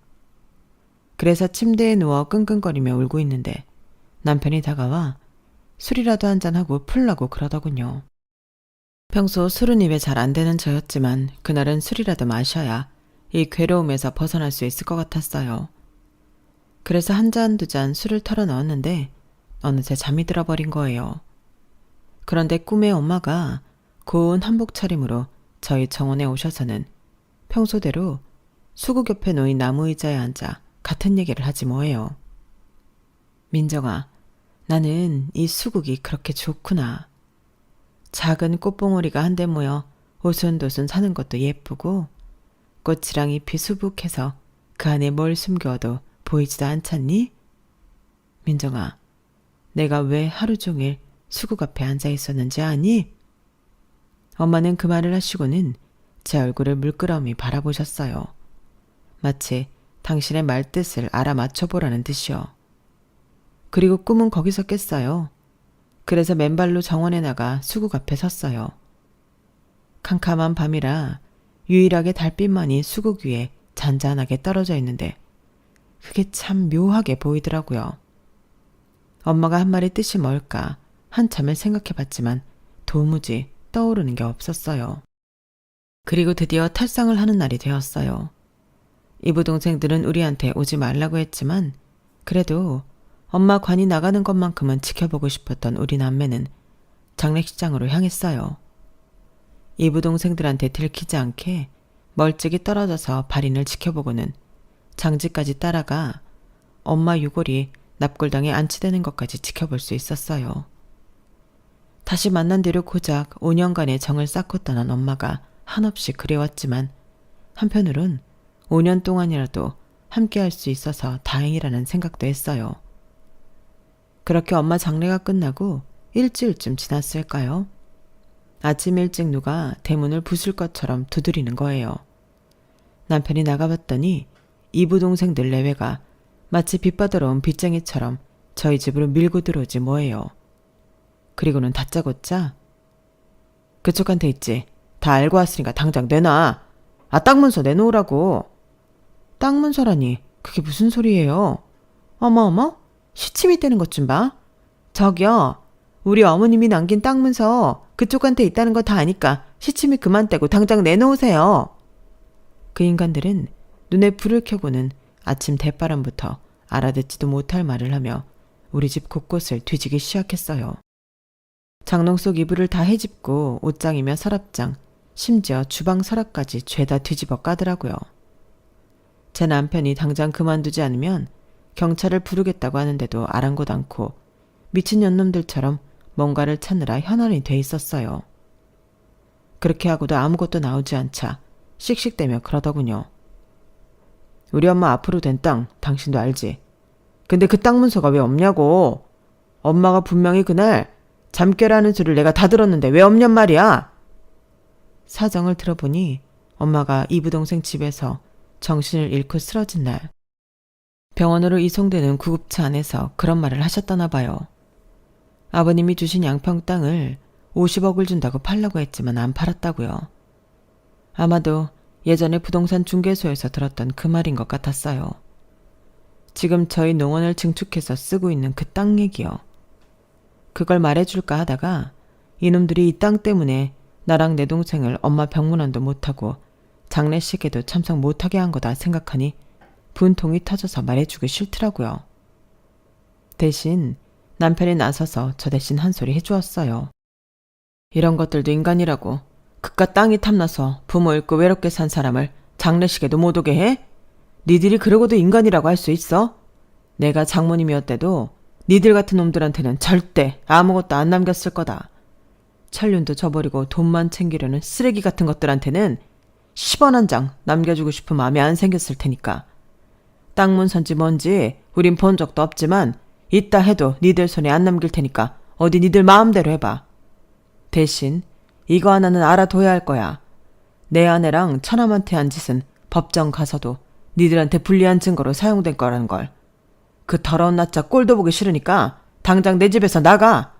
Speaker 1: 그래서 침대에 누워 끙끙거리며 울고 있는데 남편이 다가와 술이라도 한잔하고 풀라고 그러더군요. 평소 술은 입에 잘 안 되는 저였지만 그날은 술이라도 마셔야 이 괴로움에서 벗어날 수 있을 것 같았어요. 그래서 한 잔 두 잔 술을 털어 넣었는데 어느새 잠이 들어버린 거예요. 그런데 꿈에 엄마가 고운 한복 차림으로 저희 정원에 오셔서는 평소대로 수국 옆에 놓인 나무 의자에 앉아 같은 얘기를 하지 뭐예요. 민정아, 나는 이 수국이 그렇게 좋구나. 작은 꽃봉오리가 한데 모여 오순도순 사는 것도 예쁘고 꽃이랑 잎이 수북해서 그 안에 뭘 숨겨도 보이지도 않잖니? 민정아, 내가 왜 하루 종일 수국 앞에 앉아 있었는지 아니? 엄마는 그 말을 하시고는 제 얼굴을 물끄러미 바라보셨어요. 마치 당신의 말뜻을 알아맞혀보라는 듯이요. 그리고 꿈은 거기서 깼어요. 그래서 맨발로 정원에 나가 수국 앞에 섰어요. 캄캄한 밤이라 유일하게 달빛만이 수국 위에 잔잔하게 떨어져 있는데 그게 참 묘하게 보이더라고요. 엄마가 한 말의 뜻이 뭘까 한참을 생각해봤지만 도무지 떠오르는 게 없었어요. 그리고 드디어 탈상을 하는 날이 되었어요. 이부 동생들은 우리한테 오지 말라고 했지만 그래도 엄마 관이 나가는 것만큼은 지켜보고 싶었던 우리 남매는 장례식장으로 향했어요. 이부 동생들한테 들키지 않게 멀찍이 떨어져서 발인을 지켜보고는 장지까지 따라가 엄마 유골이 납골당에 안치되는 것까지 지켜볼 수 있었어요. 다시 만난 뒤로 고작 5년간의 정을 쌓고 떠난 엄마가 한없이 그리웠지만 한편으론 5년 동안이라도 함께할 수 있어서 다행이라는 생각도 했어요. 그렇게 엄마 장례가 끝나고 일주일쯤 지났을까요? 아침 일찍 누가 대문을 부술 것처럼 두드리는 거예요. 남편이 나가봤더니 이부 동생들 내외가 마치 빗받으러 온 빗쟁이처럼 저희 집으로 밀고 들어오지 뭐예요. 그리고는 다짜고짜 그쪽한테 있지. 다 알고 왔으니까 당장 내놔. 아, 땅 문서 내놓으라고. 땅 문서라니 그게 무슨 소리예요? 어머 시침이 떼는 것 좀 봐. 저기요. 우리 어머님이 남긴 땅 문서 그쪽한테 있다는 거 다 아니까 시침이 그만 떼고 당장 내놓으세요. 그 인간들은 눈에 불을 켜고는 아침 대바람부터 알아듣지도 못할 말을 하며 우리 집 곳곳을 뒤지기 시작했어요. 장롱 속 이불을 다 헤집고 옷장이며 서랍장, 심지어 주방 서랍까지 죄다 뒤집어 까더라고요. 제 남편이 당장 그만두지 않으면 경찰을 부르겠다고 하는데도 아랑곳 않고 미친년놈들처럼 뭔가를 찾느라 현안이 돼 있었어요. 그렇게 하고도 아무것도 나오지 않자 씩씩대며 그러더군요. 우리 엄마 앞으로 된 땅 당신도 알지? 근데 그 땅 문서가 왜 없냐고. 엄마가 분명히 그날 잠결하는 소리를 내가 다 들었는데 왜 없냔 말이야. 사정을 들어보니 엄마가 이부 동생 집에서 정신을 잃고 쓰러진 날 병원으로 이송되는 구급차 안에서 그런 말을 하셨다나 봐요. 아버님이 주신 양평 땅을 50억을 준다고 팔라고 했지만 안 팔았다고요. 아마도 예전에 부동산 중개소에서 들었던 그 말인 것 같았어요. 지금 저희 농원을 증축해서 쓰고 있는 그 땅 얘기요. 그걸 말해줄까 하다가 이놈들이 이 땅 때문에 나랑 내 동생을 엄마 병문안도 못하고 장례식에도 참석 못하게 한 거다 생각하니 분통이 터져서 말해주기 싫더라고요. 대신 남편이 나서서 저 대신 한 소리 해주었어요. 이런 것들도 인간이라고. 그깟 땅이 탐나서 부모 잃고 외롭게 산 사람을 장례식에도 못 오게 해? 니들이 그러고도 인간이라고 할 수 있어? 내가 장모님이었대도 니들 같은 놈들한테는 절대 아무것도 안 남겼을 거다. 천륜도 저버리고 돈만 챙기려는 쓰레기 같은 것들한테는 10원 한 장 남겨주고 싶은 마음이 안 생겼을 테니까. 땅 문서인지 뭔지 우린 본 적도 없지만 있다 해도 니들 손에 안 남길 테니까 어디 니들 마음대로 해봐. 대신 이거 하나는 알아둬야 할 거야. 내 아내랑 처남한테 한 짓은 법정 가서도 니들한테 불리한 증거로 사용된 거라는 걸. 그 더러운 낯짝 꼴도 보기 싫으니까 당장 내 집에서 나가.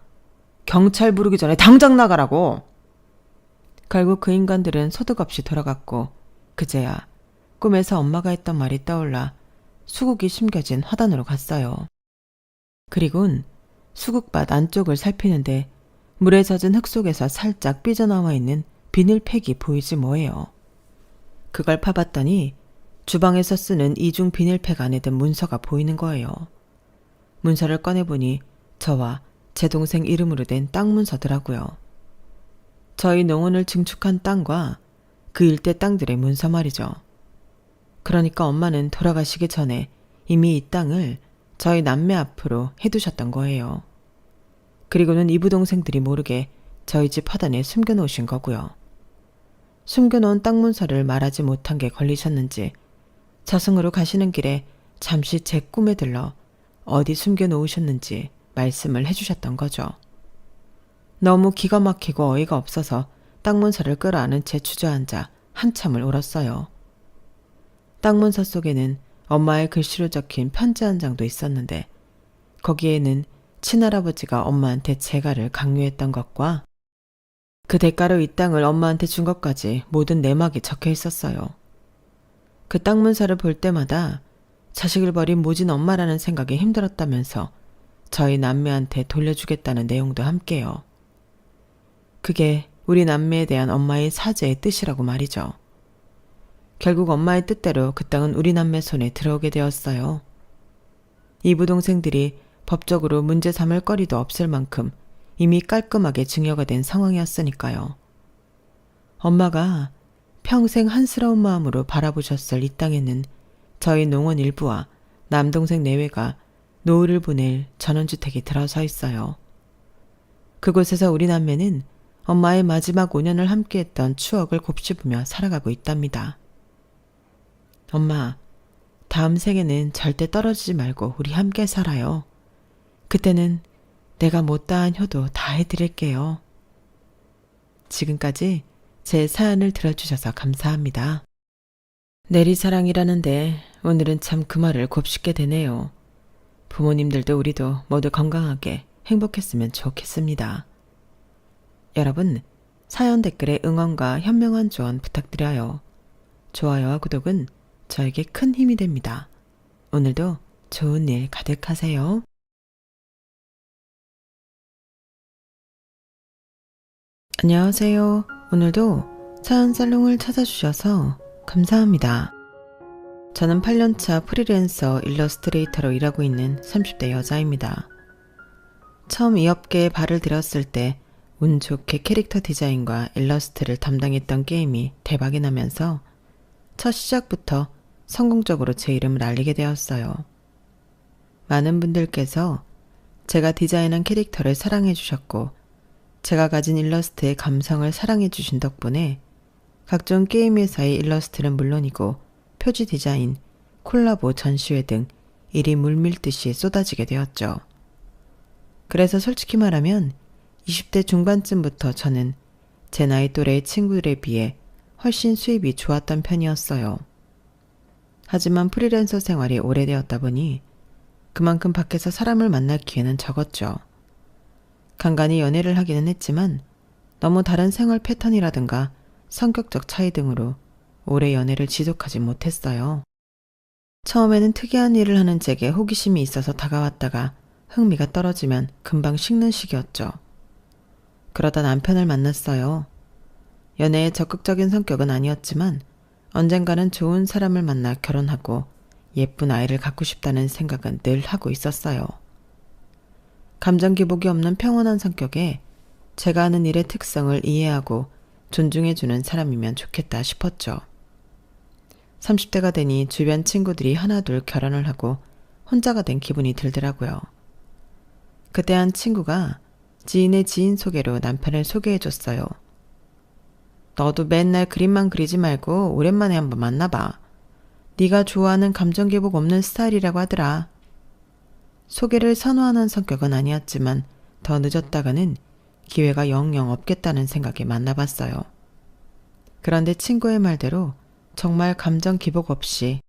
Speaker 1: 경찰 부르기 전에 당장 나가라고. 결국 그 인간들은 소득 없이 돌아갔고 그제야 꿈에서 엄마가 했던 말이 떠올라 수국이 심겨진 화단으로 갔어요. 그리곤 수국밭 안쪽을 살피는데 물에 젖은 흙 속에서 살짝 삐져나와 있는 비닐팩이 보이지 뭐예요. 그걸 파봤더니 주방에서 쓰는 이중 비닐팩 안에 든 문서가 보이는 거예요. 문서를 꺼내보니 저와 제 동생 이름으로 된 땅 문서더라고요. 저희 농원을 증축한 땅과 그 일대 땅들의 문서 말이죠. 그러니까 엄마는 돌아가시기 전에 이미 이 땅을 저희 남매 앞으로 해두셨던 거예요. 그리고는 이부동생들이 모르게 저희 집 화단에 숨겨놓으신 거고요. 숨겨놓은 땅 문서를 말하지 못한 게 걸리셨는지 저승으로 가시는 길에 잠시 제 꿈에 들러 어디 숨겨놓으셨는지 말씀을 해주셨던 거죠. 너무 기가 막히고 어이가 없어서 땅 문서를 끌어안은 채 주저앉아 한참을 울었어요. 땅 문서 속에는 엄마의 글씨로 적힌 편지 한 장도 있었는데 거기에는 친할아버지가 엄마한테 재가를 강요했던 것과 그 대가로 이 땅을 엄마한테 준 것까지 모든 내막이 적혀 있었어요. 그 땅 문서를 볼 때마다 자식을 버린 모진 엄마라는 생각이 힘들었다면서 저희 남매한테 돌려주겠다는 내용도 함께요. 그게 우리 남매에 대한 엄마의 사죄의 뜻이라고 말이죠. 결국 엄마의 뜻대로 그 땅은 우리 남매 손에 들어오게 되었어요. 이부동생들이 법적으로 문제 삼을 거리도 없을 만큼 이미 깔끔하게 증여가 된 상황이었으니까요. 엄마가 평생 한스러운 마음으로 바라보셨을 이 땅에는 저희 농원 일부와 남동생 내외가 노후를 보낼 전원주택이 들어서 있어요. 그곳에서 우리 남매는 엄마의 마지막 5년을 함께했던 추억을 곱씹으며 살아가고 있답니다. 엄마, 다음 생에는 절대 떨어지지 말고 우리 함께 살아요. 그때는 내가 못다한 효도 다 해드릴게요. 지금까지 제 사연을 들어주셔서 감사합니다. 내리사랑이라는데 오늘은 참 그 말을 곱씹게 되네요. 부모님들도 우리도 모두 건강하게 행복했으면 좋겠습니다. 여러분, 사연 댓글에 응원과 현명한 조언 부탁드려요. 좋아요와 구독은 저에게 큰 힘이 됩니다. 오늘도 좋은 일 가득하세요. 안녕하세요. 오늘도 사연 살롱을 찾아주셔서 감사합니다. 저는 8년차 프리랜서 일러스트레이터로 일하고 있는 30대 여자입니다. 처음 이 업계에 발을 들였을 때 운 좋게 캐릭터 디자인과 일러스트를 담당했던 게임이 대박이 나면서 첫 시작부터 성공적으로 제 이름을 알리게 되었어요. 많은 분들께서 제가 디자인한 캐릭터를 사랑해 주셨고 제가 가진 일러스트의 감성을 사랑해 주신 덕분에 각종 게임 회사의 일러스트는 물론이고 표지 디자인, 콜라보 전시회 등 일이 물밀듯이 쏟아지게 되었죠. 그래서 솔직히 말하면 20대 중반쯤부터 저는 제 나이 또래의 친구들에 비해 훨씬 수입이 좋았던 편이었어요. 하지만 프리랜서 생활이 오래되었다 보니 그만큼 밖에서 사람을 만날 기회는 적었죠. 간간히 연애를 하기는 했지만 너무 다른 생활 패턴이라든가 성격적 차이 등으로 오래 연애를 지속하지 못했어요. 처음에는 특이한 일을 하는 제게 호기심이 있어서 다가왔다가 흥미가 떨어지면 금방 식는 시기였죠. 그러다 남편을 만났어요. 연애에 적극적인 성격은 아니었지만 언젠가는 좋은 사람을 만나 결혼하고 예쁜 아이를 갖고 싶다는 생각은 늘 하고 있었어요. 감정 기복이 없는 평온한 성격에 제가 하는 일의 특성을 이해하고 존중해주는 사람이면 좋겠다 싶었죠. 30대가 되니 주변 친구들이 하나둘 결혼을 하고 혼자가 된 기분이 들더라고요. 그때 한 친구가 지인의 지인 소개로 남편을 소개해줬어요. 너도 맨날 그림만 그리지 말고 오랜만에 한번 만나봐. 네가 좋아하는 감정 기복 없는 스타일이라고 하더라. 소개를 선호하는 성격은 아니었지만 더 늦었다가는 기회가 영영 없겠다는 생각에 만나봤어요. 그런데 친구의 말대로 정말 감정 기복 없이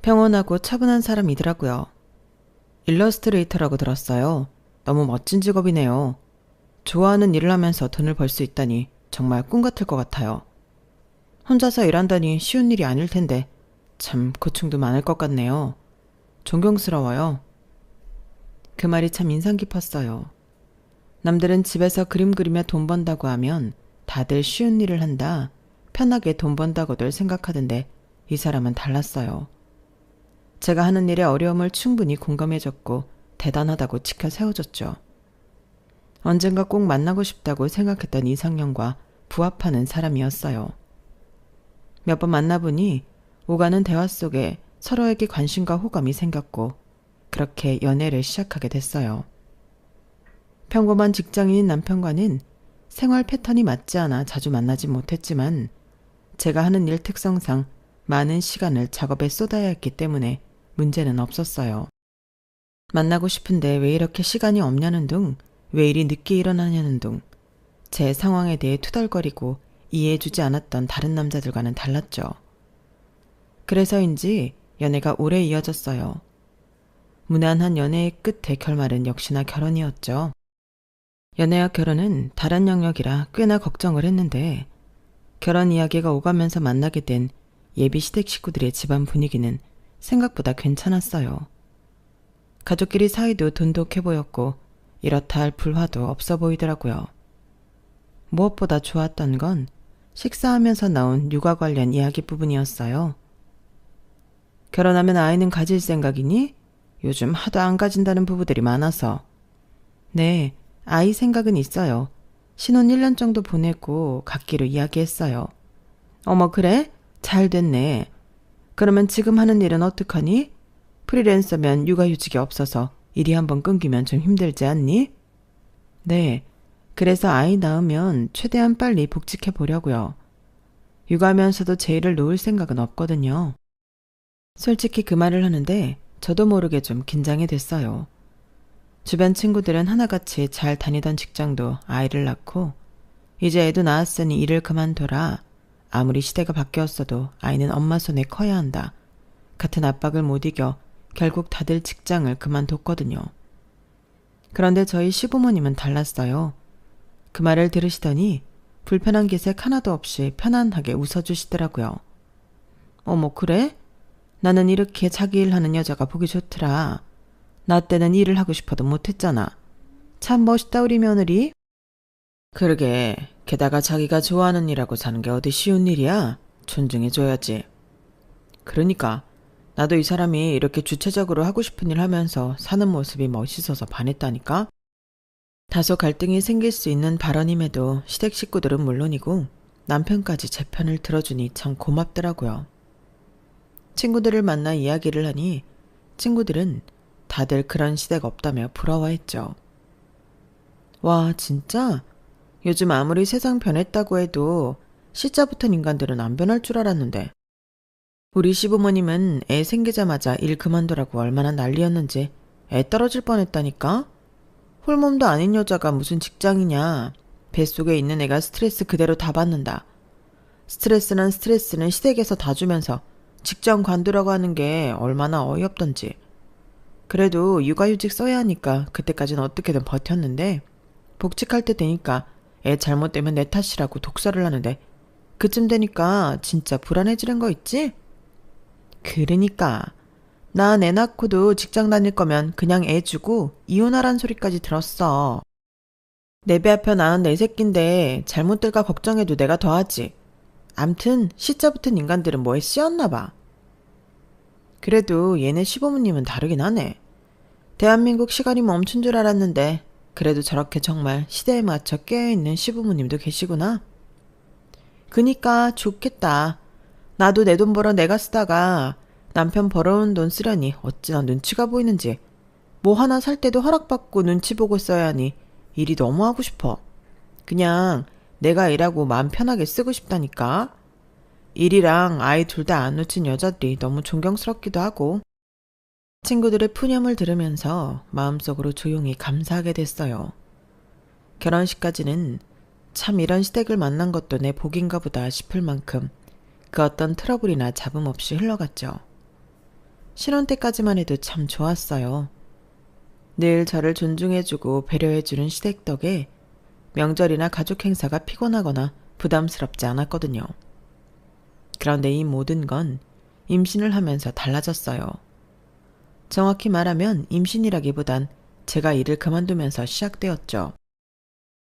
Speaker 1: 평온하고 차분한 사람이더라고요. 일러스트레이터라고 들었어요. 너무 멋진 직업이네요. 좋아하는 일을 하면서 돈을 벌 수 있다니 정말 꿈 같을 것 같아요. 혼자서 일한다니 쉬운 일이 아닐 텐데 참 고충도 많을 것 같네요. 존경스러워요. 그 말이 참 인상 깊었어요. 남들은 집에서 그림 그리며 돈 번다고 하면 다들 쉬운 일을 한다, 편하게 돈 번다고들 생각하던데 이 사람은 달랐어요. 제가 하는 일의 어려움을 충분히 공감해줬고 대단하다고 지켜 세워줬죠. 언젠가 꼭 만나고 싶다고 생각했던 이상형과 부합하는 사람이었어요. 몇 번 만나보니 오가는 대화 속에 서로에게 관심과 호감이 생겼고 그렇게 연애를 시작하게 됐어요. 평범한 직장인인 남편과는 생활 패턴이 맞지 않아 자주 만나지 못했지만 제가 하는 일 특성상 많은 시간을 작업에 쏟아야 했기 때문에 문제는 없었어요. 만나고 싶은데 왜 이렇게 시간이 없냐는 둥, 왜 이리 늦게 일어나냐는 둥, 제 상황에 대해 투덜거리고 이해해주지 않았던 다른 남자들과는 달랐죠. 그래서인지 연애가 오래 이어졌어요. 무난한 연애의 끝의 결말은 역시나 결혼이었죠. 연애와 결혼은 다른 영역이라 꽤나 걱정을 했는데 결혼 이야기가 오가면서 만나게 된 예비 시댁 식구들의 집안 분위기는 생각보다 괜찮았어요. 가족끼리 사이도 돈독해 보였고 이렇다 할 불화도 없어 보이더라고요. 무엇보다 좋았던 건 식사하면서 나온 육아 관련 이야기 부분이었어요. 결혼하면 아이는 가질 생각이니? 요즘 하도 안 가진다는 부부들이 많아서. 네, 아이 생각은 있어요. 신혼 1년 정도 보내고 갖기로 이야기했어요. 어머, 그래? 잘 됐네. 그러면 지금 하는 일은 어떡하니? 프리랜서면 육아휴직이 없어서 일이 한번 끊기면 좀 힘들지 않니? 네, 그래서 아이 낳으면 최대한 빨리 복직해 보려고요. 육아하면서도 제 일을 놓을 생각은 없거든요. 솔직히 그 말을 하는데 저도 모르게 좀 긴장이 됐어요. 주변 친구들은 하나같이 잘 다니던 직장도 아이를 낳고 이제 애도 낳았으니 일을 그만둬라. 아무리 시대가 바뀌었어도 아이는 엄마 손에 커야 한다. 같은 압박을 못 이겨 결국 다들 직장을 그만뒀거든요. 그런데 저희 시부모님은 달랐어요. 그 말을 들으시더니 불편한 기색 하나도 없이 편안하게 웃어주시더라고요. 어머, 그래? 나는 이렇게 자기 일하는 여자가 보기 좋더라. 나 때는 일을 하고 싶어도 못했잖아. 참 멋있다 우리 며느리. 그러게, 게다가 자기가 좋아하는 일하고 사는 게 어디 쉬운 일이야? 존중해줘야지. 그러니까 나도 이 사람이 이렇게 주체적으로 하고 싶은 일 하면서 사는 모습이 멋있어서 반했다니까? 다소 갈등이 생길 수 있는 발언임에도 시댁 식구들은 물론이고 남편까지 제 편을 들어주니 참 고맙더라고요. 친구들을 만나 이야기를 하니 친구들은 다들 그런 시댁 없다며 부러워했죠. 와, 진짜? 요즘 아무리 세상 변했다고 해도 시자 붙은 인간들은 안 변할 줄 알았는데. 우리 시부모님은 애 생기자마자 일 그만두라고 얼마나 난리였는지 애 떨어질 뻔했다니까? 홀몸도 아닌 여자가 무슨 직장이냐. 뱃속에 있는 애가 스트레스 그대로 다 받는다. 스트레스는 시댁에서 다 주면서 직장 관두라고 하는 게 얼마나 어이없던지. 그래도 육아휴직 써야 하니까 그때까지는 어떻게든 버텼는데 복직할 때 되니까 애 잘못되면 내 탓이라고 독설을 하는데 그쯤 되니까 진짜 불안해지는 거 있지? 그러니까 난 애 낳고도 직장 다닐 거면 그냥 애 주고 이혼하란 소리까지 들었어. 내 배 아파 낳은 내 새끼인데 잘못될까 걱정해도 내가 더하지. 암튼 시자 붙은 인간들은 뭐에 씌었나 봐. 그래도 얘네 시부모님은 다르긴 하네. 대한민국 시간이 멈춘 줄 알았는데 그래도 저렇게 정말 시대에 맞춰 깨어있는 시부모님도 계시구나. 그니까 좋겠다. 나도 내 돈 벌어 내가 쓰다가 남편 벌어온 돈 쓰려니 어찌나 눈치가 보이는지. 뭐 하나 살 때도 허락받고 눈치 보고 써야 하니 일이 너무 하고 싶어. 그냥 내가 일하고 마음 편하게 쓰고 싶다니까. 일이랑 아이 둘 다 안 놓친 여자들이 너무 존경스럽기도 하고. 친구들의 푸념을 들으면서 마음속으로 조용히 감사하게 됐어요. 결혼식까지는 참 이런 시댁을 만난 것도 내 복인가 보다 싶을 만큼 그 어떤 트러블이나 잡음 없이 흘러갔죠. 신혼 때까지만 해도 참 좋았어요. 늘 저를 존중해주고 배려해주는 시댁 덕에 명절이나 가족 행사가 피곤하거나 부담스럽지 않았거든요. 그런데 이 모든 건 임신을 하면서 달라졌어요. 정확히 말하면 임신이라기보단 제가 일을 그만두면서 시작되었죠.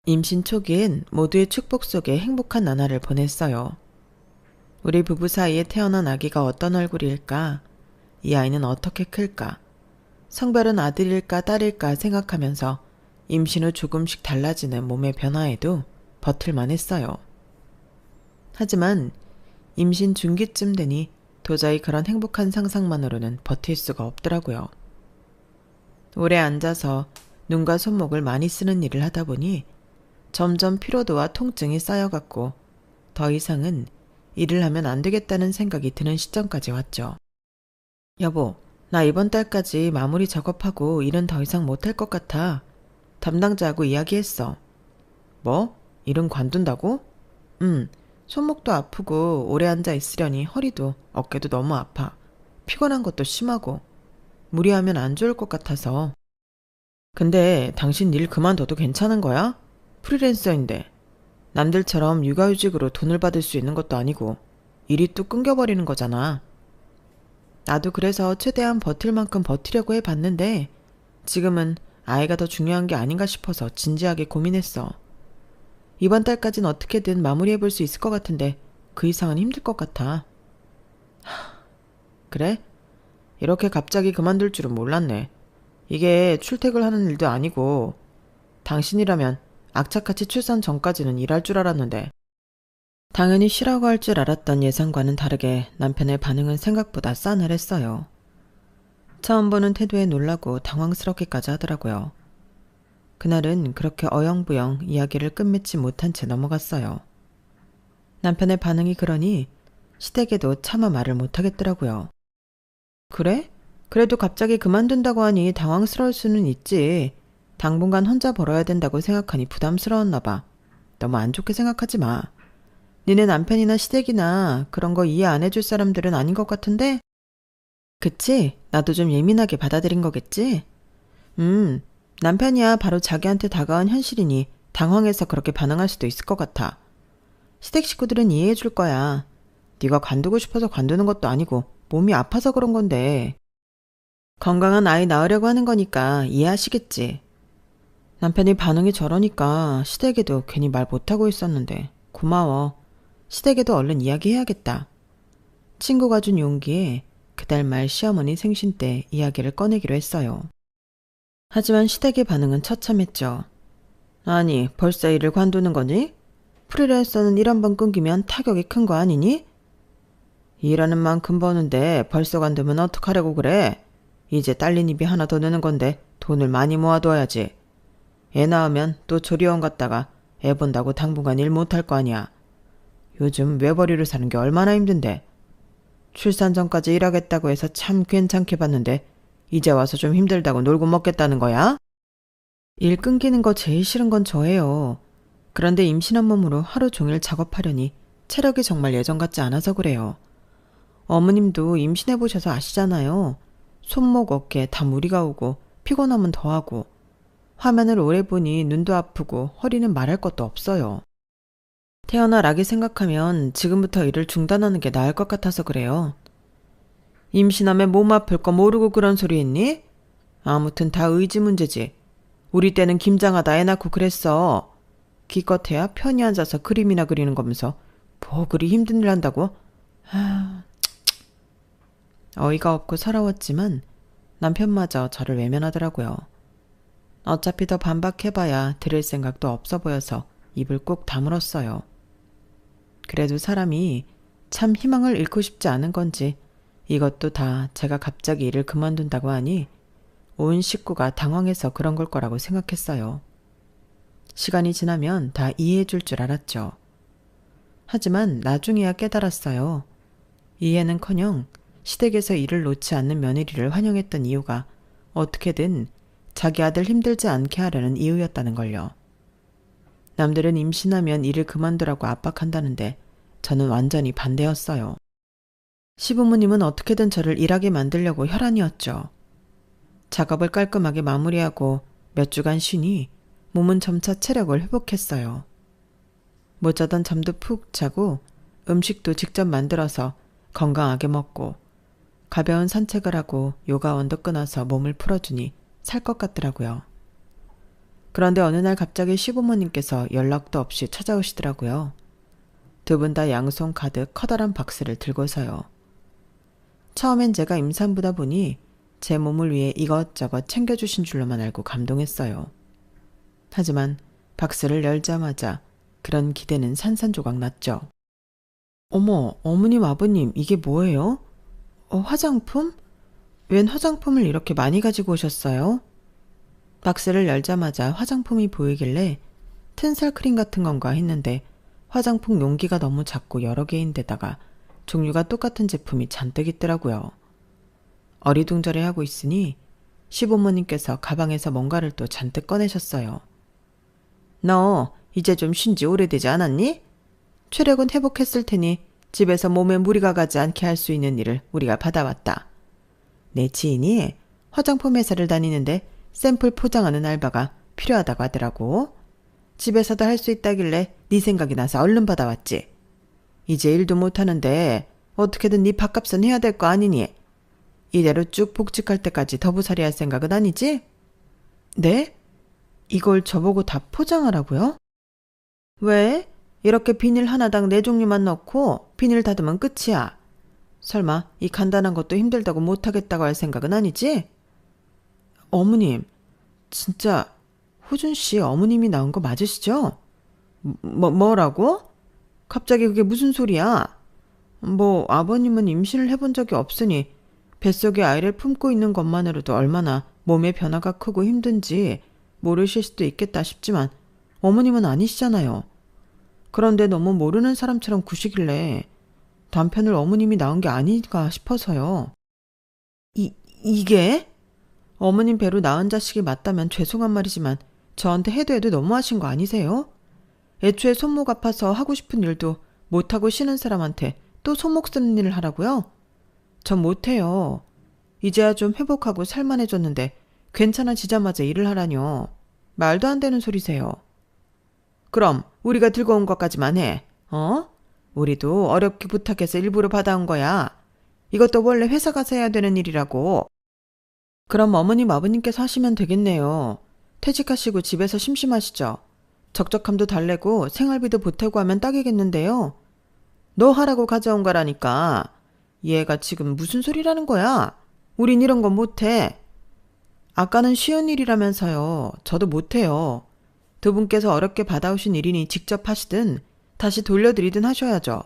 Speaker 1: 임신 초기엔 모두의 축복 속에 행복한 나날을 보냈어요. 우리 부부 사이에 태어난 아기가 어떤 얼굴일까? 이 아이는 어떻게 클까? 성별은 아들일까 딸일까 생각하면서 임신 후 조금씩 달라지는 몸의 변화에도 버틸만 했어요. 하지만 임신 중기쯤 되니 도저히 그런 행복한 상상만으로는 버틸 수가 없더라고요. 오래 앉아서 눈과 손목을 많이 쓰는 일을 하다 보니 점점 피로도와 통증이 쌓여갔고 더 이상은 일을 하면 안 되겠다는 생각이 드는 시점까지 왔죠. 여보, 나 이번 달까지 마무리 작업하고 일은 더 이상 못할 것 같아. 담당자하고 이야기했어. 뭐? 일은 관둔다고? 손목도 아프고 오래 앉아 있으려니 허리도 어깨도 너무 아파. 피곤한 것도 심하고 무리하면 안 좋을 것 같아서. 근데 당신 일 그만둬도 괜찮은 거야? 프리랜서인데 남들처럼 육아휴직으로 돈을 받을 수 있는 것도 아니고 일이 또 끊겨버리는 거잖아. 나도 그래서 최대한 버틸 만큼 버티려고 해봤는데 지금은 아이가 더 중요한 게 아닌가 싶어서 진지하게 고민했어. 이번 달까진 어떻게든 마무리해볼 수 있을 것 같은데 그 이상은 힘들 것 같아. 그래? 이렇게 갑자기 그만둘 줄은 몰랐네. 이게 출퇴근하는 일도 아니고 당신이라면 악착같이 출산 전까지는 일할 줄 알았는데. 당연히 쉬라고 할 줄 알았던 예상과는 다르게 남편의 반응은 생각보다 싸늘했어요. 처음 보는 태도에 놀라고 당황스럽기까지 하더라고요. 그날은 그렇게 어영부영 이야기를 끝맺지 못한 채 넘어갔어요. 남편의 반응이 그러니 시댁에도 차마 말을 못하겠더라고요. 그래? 그래도 갑자기 그만둔다고 하니 당황스러울 수는 있지. 당분간 혼자 벌어야 된다고 생각하니 부담스러웠나 봐. 너무 안 좋게 생각하지 마. 니네 남편이나 시댁이나 그런 거 이해 안 해줄 사람들은 아닌 것 같은데? 그치? 나도 좀 예민하게 받아들인 거겠지? 남편이야 바로 자기한테 다가온 현실이니 당황해서 그렇게 반응할 수도 있을 것 같아. 시댁 식구들은 이해해 줄 거야. 네가 관두고 싶어서 관두는 것도 아니고 몸이 아파서 그런 건데. 건강한 아이 낳으려고 하는 거니까 이해하시겠지. 남편이 반응이 저러니까 시댁에도 괜히 말 못하고 있었는데 고마워. 시댁에도 얼른 이야기해야겠다. 친구가 준 용기에 그달 말 시어머니 생신 때 이야기를 꺼내기로 했어요. 하지만 시댁의 반응은 처참했죠. 아니, 벌써 일을 관두는 거니? 프리랜서는 일 한 번 끊기면 타격이 큰 거 아니니? 일하는 만큼 버는데 벌써 관두면 어떡하려고 그래? 이제 딸린 입이 하나 더 느는 건데 돈을 많이 모아둬야지. 애 낳으면 또 조리원 갔다가 애 본다고 당분간 일 못할 거 아니야. 요즘 외벌이로 사는 게 얼마나 힘든데. 출산 전까지 일하겠다고 해서 참 괜찮게 봤는데 이제 와서 좀 힘들다고 놀고 먹겠다는 거야? 일 끊기는 거 제일 싫은 건 저예요. 그런데 임신한 몸으로 하루 종일 작업하려니 체력이 정말 예전 같지 않아서 그래요. 어머님도 임신해보셔서 아시잖아요. 손목, 어깨 다 무리가 오고 피곤하면 더하고 화면을 오래 보니 눈도 아프고 허리는 말할 것도 없어요. 태어나 라기 생각하면 지금부터 일을 중단하는 게 나을 것 같아서 그래요. 임신하면 몸 아플 거 모르고 그런 소리 했니? 아무튼 다 의지 문제지. 우리 때는 김장하다 애 낳고 그랬어. 기껏해야 편히 앉아서 그림이나 그리는 거면서 뭐 그리 힘든 일 한다고? 어이가 없고 서러웠지만 남편마저 저를 외면하더라고요. 어차피 더 반박해봐야 들을 생각도 없어 보여서 입을 꾹 다물었어요. 그래도 사람이 참 희망을 잃고 싶지 않은 건지 이것도 다 제가 갑자기 일을 그만둔다고 하니 온 식구가 당황해서 그런 걸 거라고 생각했어요. 시간이 지나면 다 이해해 줄 줄 알았죠. 하지만 나중에야 깨달았어요. 이해는커녕 시댁에서 일을 놓지 않는 며느리를 환영했던 이유가 어떻게든 자기 아들 힘들지 않게 하려는 이유였다는 걸요. 남들은 임신하면 일을 그만두라고 압박한다는데 저는 완전히 반대였어요. 시부모님은 어떻게든 저를 일하게 만들려고 혈안이었죠. 작업을 깔끔하게 마무리하고 몇 주간 쉬니 몸은 점차 체력을 회복했어요. 못 자던 잠도 푹 자고 음식도 직접 만들어서 건강하게 먹고 가벼운 산책을 하고 요가원도 끊어서 몸을 풀어주니 살 것 같더라고요. 그런데 어느 날 갑자기 시부모님께서 연락도 없이 찾아오시더라고요. 두 분 다 양손 가득 커다란 박스를 들고서요. 처음엔 제가 임산부다 보니 제 몸을 위해 이것저것 챙겨주신 줄로만 알고 감동했어요. 하지만 박스를 열자마자 그런 기대는 산산조각 났죠. 어머, 어머님, 아버님, 이게 뭐예요? 화장품? 웬 화장품을 이렇게 많이 가지고 오셨어요? 박스를 열자마자 화장품이 보이길래 튼살 크림 같은 건가 했는데 화장품 용기가 너무 작고 여러 개인데다가 종류가 똑같은 제품이 잔뜩 있더라고요. 어리둥절해하고 있으니 시부모님께서 가방에서 뭔가를 또 잔뜩 꺼내셨어요. 너 이제 좀 쉰 지 오래되지 않았니? 체력은 회복했을 테니 집에서 몸에 무리가 가지 않게 할 수 있는 일을 우리가 받아왔다. 내 지인이 화장품 회사를 다니는데 샘플 포장하는 알바가 필요하다고 하더라고. 집에서도 할 수 있다길래 네 생각이 나서 얼른 받아왔지. 이제 일도 못하는데 어떻게든 네 밥값은 해야 될 거 아니니? 이대로 쭉 복직할 때까지 더부살이 할 생각은 아니지? 네? 이걸 저보고 다 포장하라고요? 왜? 이렇게 비닐 하나당 4종류만 넣고 비닐 닫으면 끝이야. 설마 이 간단한 것도 힘들다고 못하겠다고 할 생각은 아니지? 어머님, 진짜 호준 씨 어머님이 나온 거 맞으시죠? 뭐라고? 갑자기 그게 무슨 소리야? 아버님은 임신을 해본 적이 없으니 뱃속에 아이를 품고 있는 것만으로도 얼마나 몸의 변화가 크고 힘든지 모르실 수도 있겠다 싶지만 어머님은 아니시잖아요. 그런데 너무 모르는 사람처럼 구시길래 남편을 어머님이 낳은 게 아닌가 싶어서요. 이게? 어머님 배로 낳은 자식이 맞다면 죄송한 말이지만 저한테 해도 너무하신 거 아니세요? 애초에 손목 아파서 하고 싶은 일도 못하고 쉬는 사람한테 또 손목 쓰는 일을 하라고요? 전 못해요. 이제야 좀 회복하고 살만해졌는데 괜찮아지자마자 일을 하라뇨. 말도 안 되는 소리세요. 그럼 우리가 들고 온 것까지만 해. 우리도 어렵게 부탁해서 일부러 받아온 거야. 이것도 원래 회사 가서 해야 되는 일이라고. 그럼 어머님, 아버님께서 하시면 되겠네요. 퇴직하시고 집에서 심심하시죠? 적적함도 달래고 생활비도 보태고 하면 딱이겠는데요. 너 하라고 가져온 거라니까. 얘가 지금 무슨 소리라는 거야? 우린 이런 건 못해. 아까는 쉬운 일이라면서요. 저도 못해요. 두 분께서 어렵게 받아오신 일이니 직접 하시든 다시 돌려드리든 하셔야죠.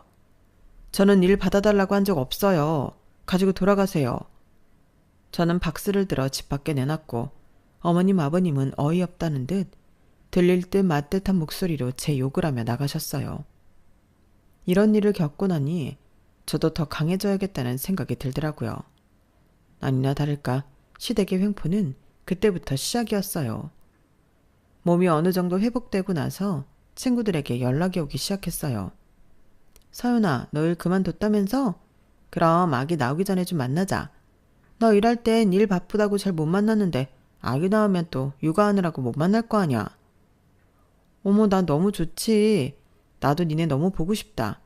Speaker 1: 저는 일 받아달라고 한 적 없어요. 가지고 돌아가세요. 저는 박스를 들어 집 밖에 내놨고 어머님, 아버님은 어이없다는 듯 들릴 듯 맞듯한 목소리로 제 욕을 하며 나가셨어요. 이런 일을 겪고 나니 저도 더 강해져야겠다는 생각이 들더라고요. 아니나 다를까 시댁의 횡포는 그때부터 시작이었어요. 몸이 어느 정도 회복되고 나서 친구들에게 연락이 오기 시작했어요. 서윤아, 너 일 그만뒀다면서? 그럼 아기 나오기 전에 좀 만나자. 너 일할 땐 일 바쁘다고 잘 못 만났는데 아기 나오면 또 육아하느라고 못 만날 거 아니야. 어머, 난 너무 좋지. 나도 니네 너무 보고 싶다.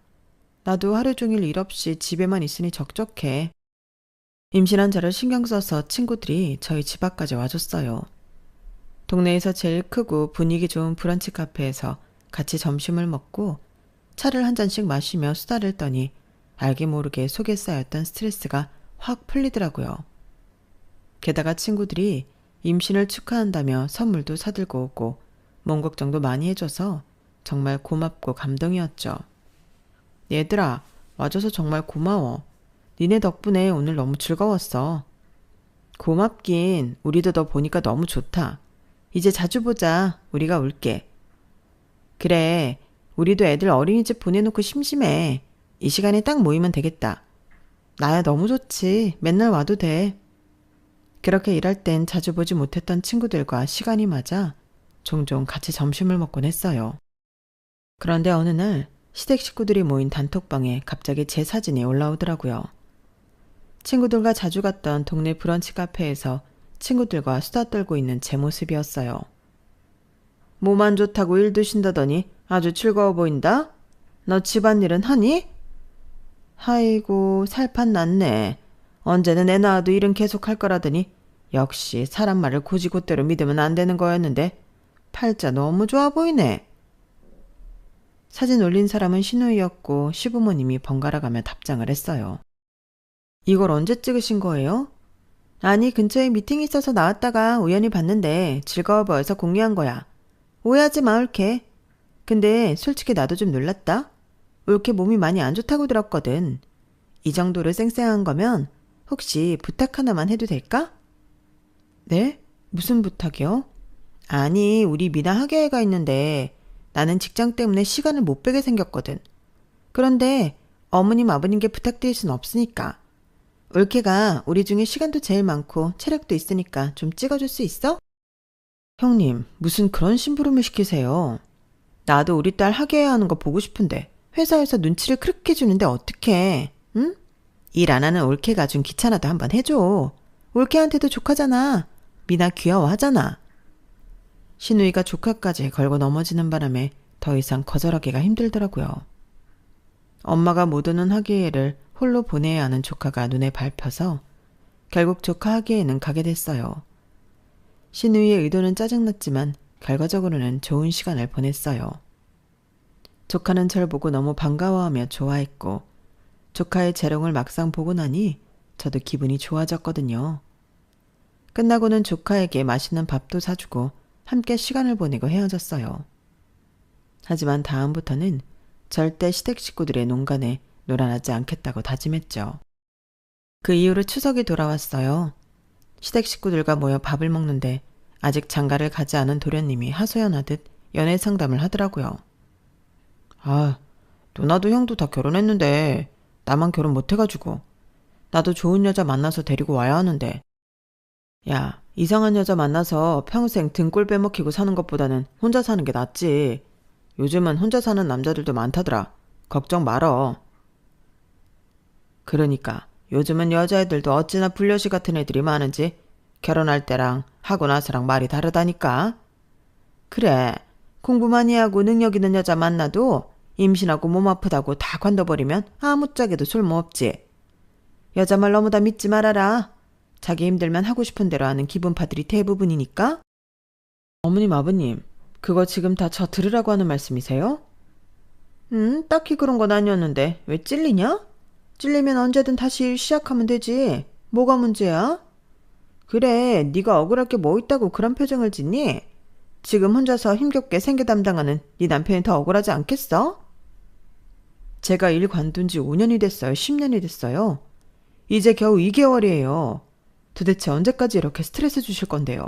Speaker 1: 나도 하루 종일 일 없이 집에만 있으니 적적해. 임신한 저를 신경 써서 친구들이 저희 집 앞까지 와줬어요. 동네에서 제일 크고 분위기 좋은 브런치 카페에서 같이 점심을 먹고 차를 한 잔씩 마시며 수다를 떠니 알게 모르게 속에 쌓였던 스트레스가 확 풀리더라고요. 게다가 친구들이 임신을 축하한다며 선물도 사들고 오고 몸 걱정도 많이 해줘서 정말 고맙고 감동이었죠. 얘들아, 와줘서 정말 고마워. 니네 덕분에 오늘 너무 즐거웠어. 고맙긴. 우리도 너 보니까 너무 좋다. 이제 자주 보자. 우리가 올게. 그래, 우리도 애들 어린이집 보내놓고 심심해. 이 시간에 딱 모이면 되겠다. 나야 너무 좋지. 맨날 와도 돼. 그렇게 일할 땐 자주 보지 못했던 친구들과 시간이 맞아 종종 같이 점심을 먹곤 했어요. 그런데 어느 날 시댁 식구들이 모인 단톡방에 갑자기 제 사진이 올라오더라고요. 친구들과 자주 갔던 동네 브런치 카페에서 친구들과 수다 떨고 있는 제 모습이었어요. 몸 안 좋다고 일 드신다더니 아주 즐거워 보인다? 너 집안일은 하니? 아이고, 살판 났네. 언제는 애 낳아도 일은 계속 할 거라더니 역시 사람 말을 고지고대로 믿으면 안 되는 거였는데 팔자 너무 좋아 보이네. 사진 올린 사람은 신우이였고 시부모님이 번갈아가며 답장을 했어요. 이걸 언제 찍으신 거예요? 아니, 근처에 미팅이 있어서 나왔다가 우연히 봤는데 즐거워 보여서 공유한 거야. 오해하지 마, 올케. 근데 솔직히 나도 좀 놀랐다. 올케 몸이 많이 안 좋다고 들었거든. 이 정도로 쌩쌩한 거면 혹시 부탁 하나만 해도 될까? 네? 무슨 부탁이요? 아니, 우리 미나 학예회가 있는데 나는 직장 때문에 시간을 못 빼게 생겼거든. 그런데 어머님 아버님께 부탁드릴 순 없으니까. 올케가 우리 중에 시간도 제일 많고 체력도 있으니까 좀 찍어줄 수 있어? 형님, 무슨 그런 심부름을 시키세요? 나도 우리 딸 학예회 하는 거 보고 싶은데 회사에서 눈치를 그렇게 주는데 어떡해, 응? 일 안 하는 올케가 좀 귀찮아도 한번 해줘. 올케한테도 조카잖아. 미나 귀여워하잖아. 신우이가 조카까지 걸고 넘어지는 바람에 더 이상 거절하기가 힘들더라고요. 엄마가 못 오는 학예회를 홀로 보내야 하는 조카가 눈에 밟혀서 결국 조카 학예회는 가게 됐어요. 신우이의 의도는 짜증났지만 결과적으로는 좋은 시간을 보냈어요. 조카는 절 보고 너무 반가워하며 좋아했고 조카의 재롱을 막상 보고 나니 저도 기분이 좋아졌거든요. 끝나고는 조카에게 맛있는 밥도 사주고 함께 시간을 보내고 헤어졌어요. 하지만 다음부터는 절대 시댁 식구들의 농간에 놀아나지 않겠다고 다짐했죠. 그 이후로 추석이 돌아왔어요. 시댁 식구들과 모여 밥을 먹는데 아직 장가를 가지 않은 도련님이 하소연하듯 연애 상담을 하더라고요. 아, 누나도 형도 다 결혼했는데 나만 결혼 못해가지고 나도 좋은 여자 만나서 데리고 와야 하는데. 야, 이상한 여자 만나서 평생 등골 빼먹히고 사는 것보다는 혼자 사는 게 낫지. 요즘은 혼자 사는 남자들도 많다더라. 걱정 말어. 그러니까 요즘은 여자애들도 어찌나 불려시 같은 애들이 많은지 결혼할 때랑 하고 나서랑 말이 다르다니까. 그래, 공부 많이 하고 능력 있는 여자 만나도 임신하고 몸 아프다고 다 관둬버리면 아무짝에도 쓸모없지. 여자 말 너무 다 믿지 말아라. 자기 힘들면 하고 싶은 대로 하는 기분파들이 대부분이니까. 어머님, 아버님, 그거 지금 다 저 들으라고 하는 말씀이세요? 딱히 그런 건 아니었는데 왜 찔리냐? 찔리면 언제든 다시 일 시작하면 되지. 뭐가 문제야? 그래, 네가 억울할 게 뭐 있다고 그런 표정을 짓니? 지금 혼자서 힘겹게 생계 담당하는 네 남편이 더 억울하지 않겠어? 제가 일 관둔 지 5년이 됐어요. 10년이 됐어요. 이제 겨우 2개월이에요. 도대체 언제까지 이렇게 스트레스 주실 건데요?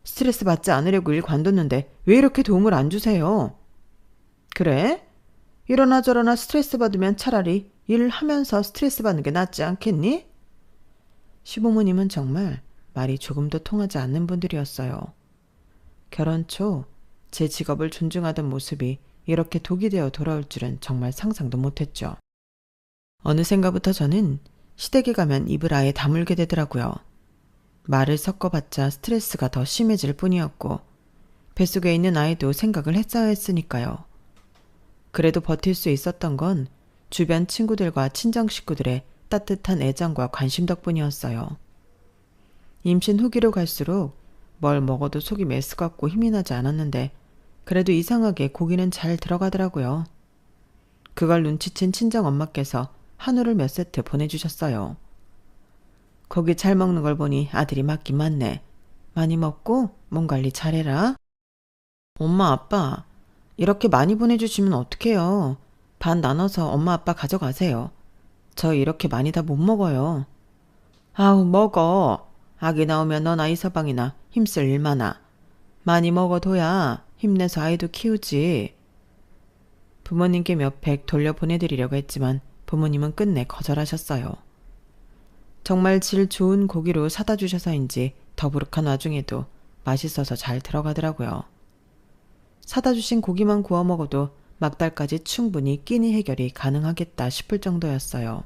Speaker 1: 스트레스 받지 않으려고 일 관뒀는데 왜 이렇게 도움을 안 주세요? 그래? 이러나 저러나 스트레스 받으면 차라리 일을 하면서 스트레스 받는 게 낫지 않겠니? 시부모님은 정말 말이 조금도 통하지 않는 분들이었어요. 결혼 초 제 직업을 존중하던 모습이 이렇게 독이 되어 돌아올 줄은 정말 상상도 못했죠. 어느샌가부터 저는 시댁에 가면 입을 아예 다물게 되더라고요. 말을 섞어봤자 스트레스가 더 심해질 뿐이었고 뱃속에 있는 아이도 생각을 했어야 했으니까요. 그래도 버틸 수 있었던 건 주변 친구들과 친정 식구들의 따뜻한 애정과 관심 덕분이었어요. 임신 후기로 갈수록 뭘 먹어도 속이 메스껍고 힘이 나지 않았는데 그래도 이상하게 고기는 잘 들어가더라고요. 그걸 눈치챈 친정 엄마께서 한우를 몇 세트 보내주셨어요. 고기 잘 먹는 걸 보니 아들이 맞긴 맞네. 많이 먹고 몸 관리 잘해라. 엄마 아빠 이렇게 많이 보내주시면 어떡해요. 반 나눠서 엄마 아빠 가져가세요. 저 이렇게 많이 다 못 먹어요. 아우 먹어. 아기 나오면 너나 이서방이나 힘쓸 일 많아. 많이 먹어둬야 힘내서 아이도 키우지. 부모님께 몇 팩 돌려보내드리려고 했지만 부모님은 끝내 거절하셨어요. 정말 질 좋은 고기로 사다 주셔서인지 더부룩한 와중에도 맛있어서 잘 들어가더라고요. 사다 주신 고기만 구워 먹어도 막달까지 충분히 끼니 해결이 가능하겠다 싶을 정도였어요.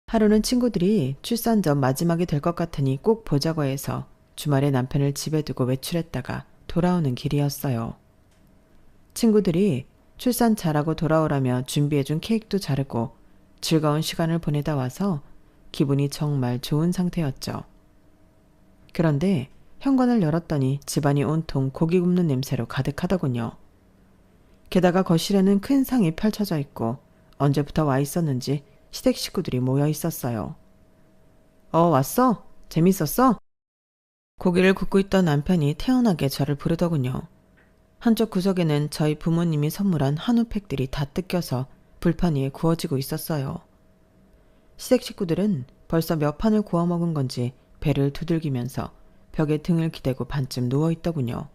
Speaker 1: 하루는 친구들이 출산 전 마지막이 될 것 같으니 꼭 보자고 해서 주말에 남편을 집에 두고 외출했다가 돌아오는 길이었어요. 친구들이 출산 잘하고 돌아오라며 준비해준 케이크도 자르고 즐거운 시간을 보내다 와서 기분이 정말 좋은 상태였죠. 그런데 현관을 열었더니 집안이 온통 고기 굽는 냄새로 가득하더군요. 게다가 거실에는 큰 상이 펼쳐져 있고 언제부터 와 있었는지 시댁 식구들이 모여 있었어요. 왔어? 재밌었어? 고기를 굽고 있던 남편이 태연하게 저를 부르더군요. 한쪽 구석에는 저희 부모님이 선물한 한우팩들이 다 뜯겨서 불판 위에 구워지고 있었어요. 시댁 식구들은 벌써 몇 판을 구워 먹은 건지 배를 두들기면서 벽에 등을 기대고 반쯤 누워있더군요.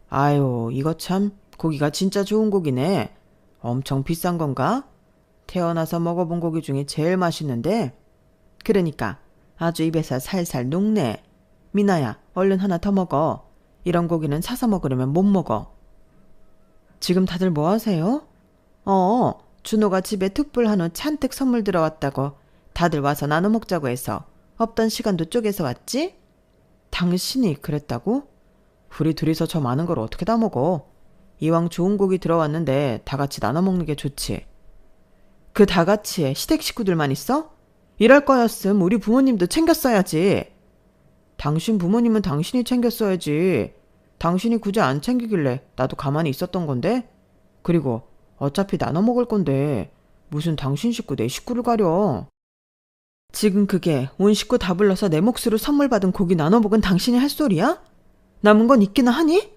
Speaker 1: 아유, 이거 참 고기가 진짜 좋은 고기네. 엄청 비싼 건가? 태어나서 먹어본 고기 중에 제일 맛있는데? 그러니까 아주 입에서 살살 녹네. 미나야, 얼른 하나 더 먹어. 이런 고기는 사서 먹으려면 못 먹어. 지금 다들 뭐 하세요? 준호가 집에 특불 한우 잔뜩 선물 들어왔다고 다들 와서 나눠 먹자고 해서 없던 시간도 쪼개서 왔지? 당신이 그랬다고? 우리 둘이서 저 많은 걸 어떻게 다 먹어? 이왕 좋은 고기 들어왔는데 다 같이 나눠 먹는 게 좋지. 그 다 같이에 시댁 식구들만 있어? 이럴 거였음 우리 부모님도 챙겼어야지. 당신 부모님은 당신이 챙겼어야지. 당신이 굳이 안 챙기길래 나도 가만히 있었던 건데? 그리고 어차피 나눠 먹을 건데 무슨 당신 식구 내 식구를 가려. 지금 그게 온 식구 다 불러서 내 몫으로 선물 받은 고기 나눠 먹은 당신이 할 소리야? 남은 건 있기나 하니?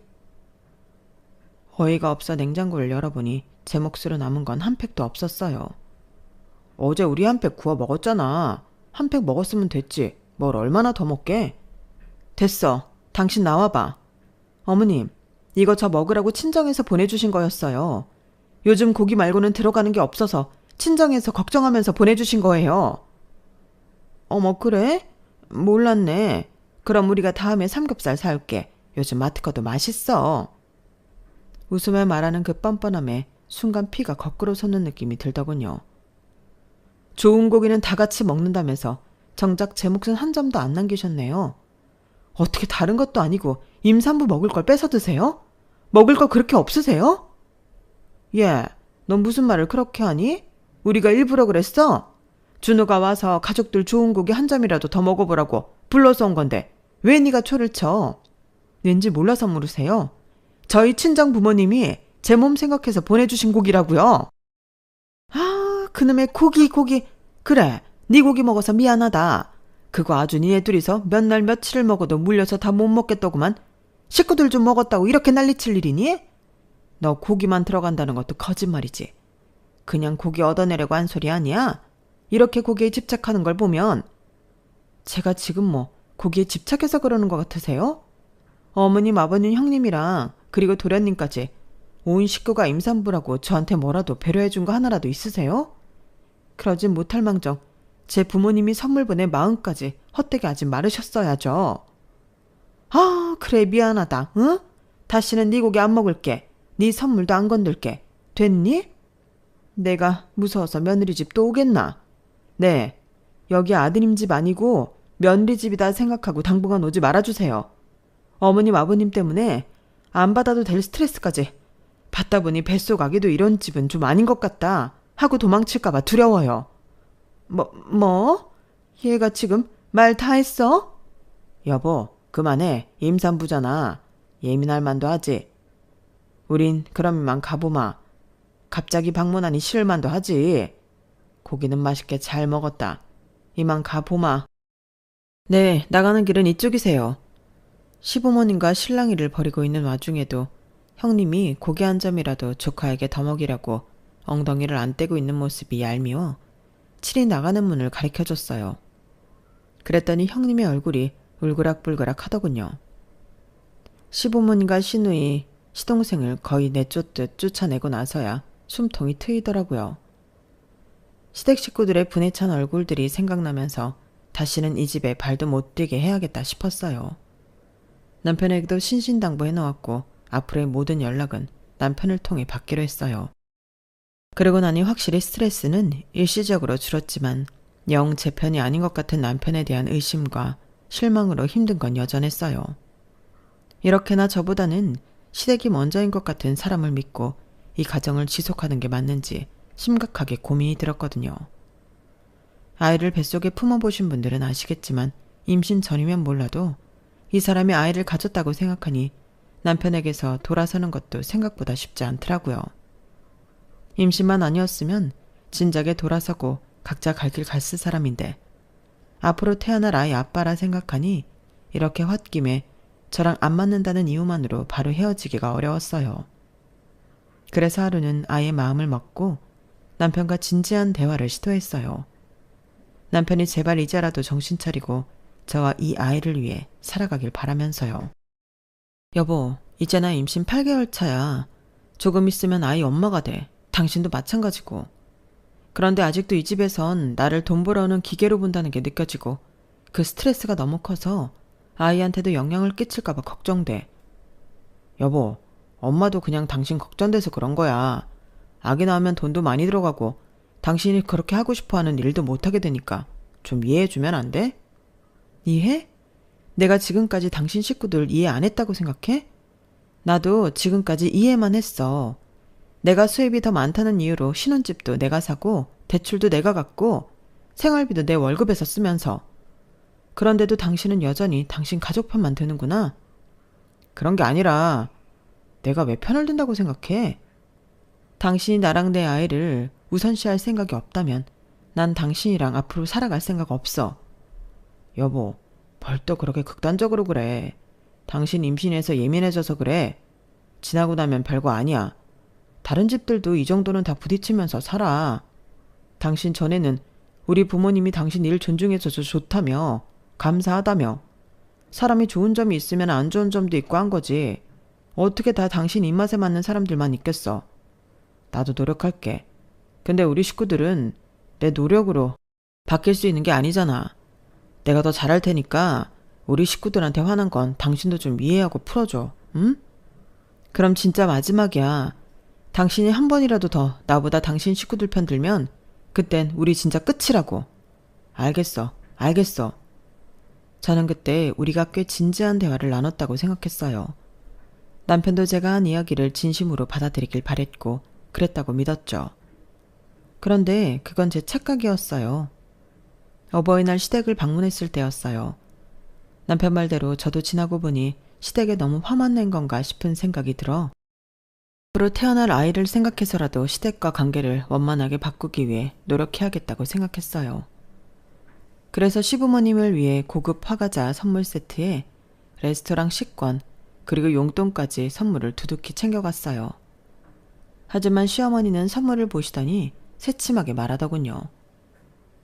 Speaker 1: 어이가 없어 냉장고를 열어보니 제 몫으로 남은 건 한 팩도 없었어요. 어제 우리 한 팩 구워 먹었잖아. 한 팩 먹었으면 됐지. 뭘 얼마나 더 먹게? 됐어. 당신 나와봐. 어머님, 이거 저 먹으라고 친정에서 보내주신 거였어요. 요즘 고기 말고는 들어가는 게 없어서 친정에서 걱정하면서 보내주신 거예요. 어머, 그래? 몰랐네. 그럼 우리가 다음에 삼겹살 사올게. 요즘 마트 거도 맛있어. 웃으며 말하는 그 뻔뻔함에 순간 피가 거꾸로 솟는 느낌이 들더군요. 좋은 고기는 다 같이 먹는다면서 정작 제 몫은 한 점도 안 남기셨네요. 어떻게 다른 것도 아니고 임산부 먹을 걸 뺏어 드세요? 먹을 거 그렇게 없으세요? 예, 넌 무슨 말을 그렇게 하니? 우리가 일부러 그랬어? 준우가 와서 가족들 좋은 고기 한 점이라도 더 먹어보라고 불러서 온 건데 왜 네가 초를 쳐? 왠지 몰라서 물으세요. 저희 친정 부모님이 제 몸 생각해서 보내주신 고기라고요. 아, 그놈의 고기. 그래, 네 고기 먹어서 미안하다. 그거 아주 니네 둘이서 몇 날 며칠을 먹어도 물려서 다 못 먹겠더구만. 식구들 좀 먹었다고 이렇게 난리칠 일이니? 너 고기만 들어간다는 것도 거짓말이지. 그냥 고기 얻어내려고 한 소리 아니야? 이렇게 고기에 집착하는 걸 보면. 제가 지금 뭐 고기에 집착해서 그러는 것 같으세요? 어머님, 아버님, 형님이랑 그리고 도련님까지 온 식구가 임산부라고 저한테 뭐라도 배려해준 거 하나라도 있으세요? 그러진 못할 망정 제 부모님이 선물 보낸 마음까지 헛되게 하지 말으셨어야죠. 아, 그래, 미안하다. 응? 다시는 네 고기 안 먹을게. 네 선물도 안 건들게. 됐니? 내가 무서워서 며느리 집 또 오겠나? 네, 여기 아드님 집 아니고 며느리 집이다 생각하고 당분간 오지 말아주세요. 어머님 아버님 때문에 안 받아도 될 스트레스까지 받다 보니 뱃속 아기도 이런 집은 좀 아닌 것 같다 하고 도망칠까봐 두려워요. 뭐? 얘가 지금 말 다 했어? 여보, 그만해. 임산부잖아. 예민할 만도 하지. 우린 그럼 이만 가보마. 갑자기 방문하니 싫을 만도 하지. 고기는 맛있게 잘 먹었다. 이만 가보마. 네, 나가는 길은 이쪽이세요. 시부모님과 실랑이를 벌이고 있는 와중에도 형님이 고기 한 점이라도 조카에게 더 먹이려고 엉덩이를 안 떼고 있는 모습이 얄미워 칠이 나가는 문을 가리켜줬어요. 그랬더니 형님의 얼굴이 울그락불그락 하더군요. 시부모님과 시누이, 시동생을 거의 내쫓듯 쫓아내고 나서야 숨통이 트이더라고요. 시댁 식구들의 분에 찬 얼굴들이 생각나면서 다시는 이 집에 발도 못 들게 해야겠다 싶었어요. 남편에게도 신신당부해 놓았고 앞으로의 모든 연락은 남편을 통해 받기로 했어요. 그러고 나니 확실히 스트레스는 일시적으로 줄었지만 영 제 편이 아닌 것 같은 남편에 대한 의심과 실망으로 힘든 건 여전했어요. 이렇게나 저보다는 시댁이 먼저인 것 같은 사람을 믿고 이 가정을 지속하는 게 맞는지 심각하게 고민이 들었거든요. 아이를 뱃속에 품어보신 분들은 아시겠지만 임신 전이면 몰라도 이 사람이 아이를 가졌다고 생각하니 남편에게서 돌아서는 것도 생각보다 쉽지 않더라고요. 임신만 아니었으면 진작에 돌아서고 각자 갈 길 갔을 사람인데 앞으로 태어날 아이 아빠라 생각하니 이렇게 홧김에 저랑 안 맞는다는 이유만으로 바로 헤어지기가 어려웠어요. 그래서 하루는 아이의 마음을 먹고 남편과 진지한 대화를 시도했어요. 남편이 제발 이제라도 정신 차리고 저와 이 아이를 위해 살아가길 바라면서요. 여보, 이제 나 임신 8개월 차야. 조금 있으면 아이 엄마가 돼. 당신도 마찬가지고. 그런데 아직도 이 집에선 나를 돈 벌어오는 기계로 본다는 게 느껴지고 그 스트레스가 너무 커서 아이한테도 영향을 끼칠까봐 걱정돼. 여보, 엄마도 그냥 당신 걱정돼서 그런 거야. 아기 낳으면 돈도 많이 들어가고 당신이 그렇게 하고 싶어하는 일도 못하게 되니까 좀 이해해주면 안 돼? 이해? 내가 지금까지 당신 식구들 이해 안 했다고 생각해? 나도 지금까지 이해만 했어. 내가 수입이 더 많다는 이유로 신혼집도 내가 사고 대출도 내가 갚고 생활비도 내 월급에서 쓰면서. 그런데도 당신은 여전히 당신 가족 편만 드는구나. 그런 게 아니라 내가 왜 편을 든다고 생각해? 당신이 나랑 내 아이를 우선시할 생각이 없다면 난 당신이랑 앞으로 살아갈 생각 없어. 여보, 벌써 그렇게 극단적으로 그래. 당신 임신해서 예민해져서 그래. 지나고 나면 별거 아니야. 다른 집들도 이 정도는 다 부딪히면서 살아. 당신 전에는 우리 부모님이 당신 일 존중해줘서 좋다며, 감사하다며. 사람이 좋은 점이 있으면 안 좋은 점도 있고 한 거지. 어떻게 다 당신 입맛에 맞는 사람들만 있겠어. 나도 노력할게. 근데 우리 식구들은 내 노력으로 바뀔 수 있는 게 아니잖아. 내가 더 잘할 테니까 우리 식구들한테 화난 건 당신도 좀 이해하고 풀어줘. 응? 그럼 진짜 마지막이야. 당신이 한 번이라도 더 나보다 당신 식구들 편 들면 그땐 우리 진짜 끝이라고. 알겠어. 알겠어. 저는 그때 우리가 꽤 진지한 대화를 나눴다고 생각했어요. 남편도 제가 한 이야기를 진심으로 받아들이길 바랬고 그랬다고 믿었죠. 그런데 그건 제 착각이었어요. 어버이날 시댁을 방문했을 때였어요. 남편 말대로 저도 지나고 보니 시댁에 너무 화만 낸 건가 싶은 생각이 들어 앞으로 태어날 아이를 생각해서라도 시댁과 관계를 원만하게 바꾸기 위해 노력해야겠다고 생각했어요. 그래서 시부모님을 위해 고급 화과자 선물 세트에 레스토랑 식권 그리고 용돈까지 선물을 두둑히 챙겨갔어요. 하지만 시어머니는 선물을 보시더니 새침하게 말하더군요.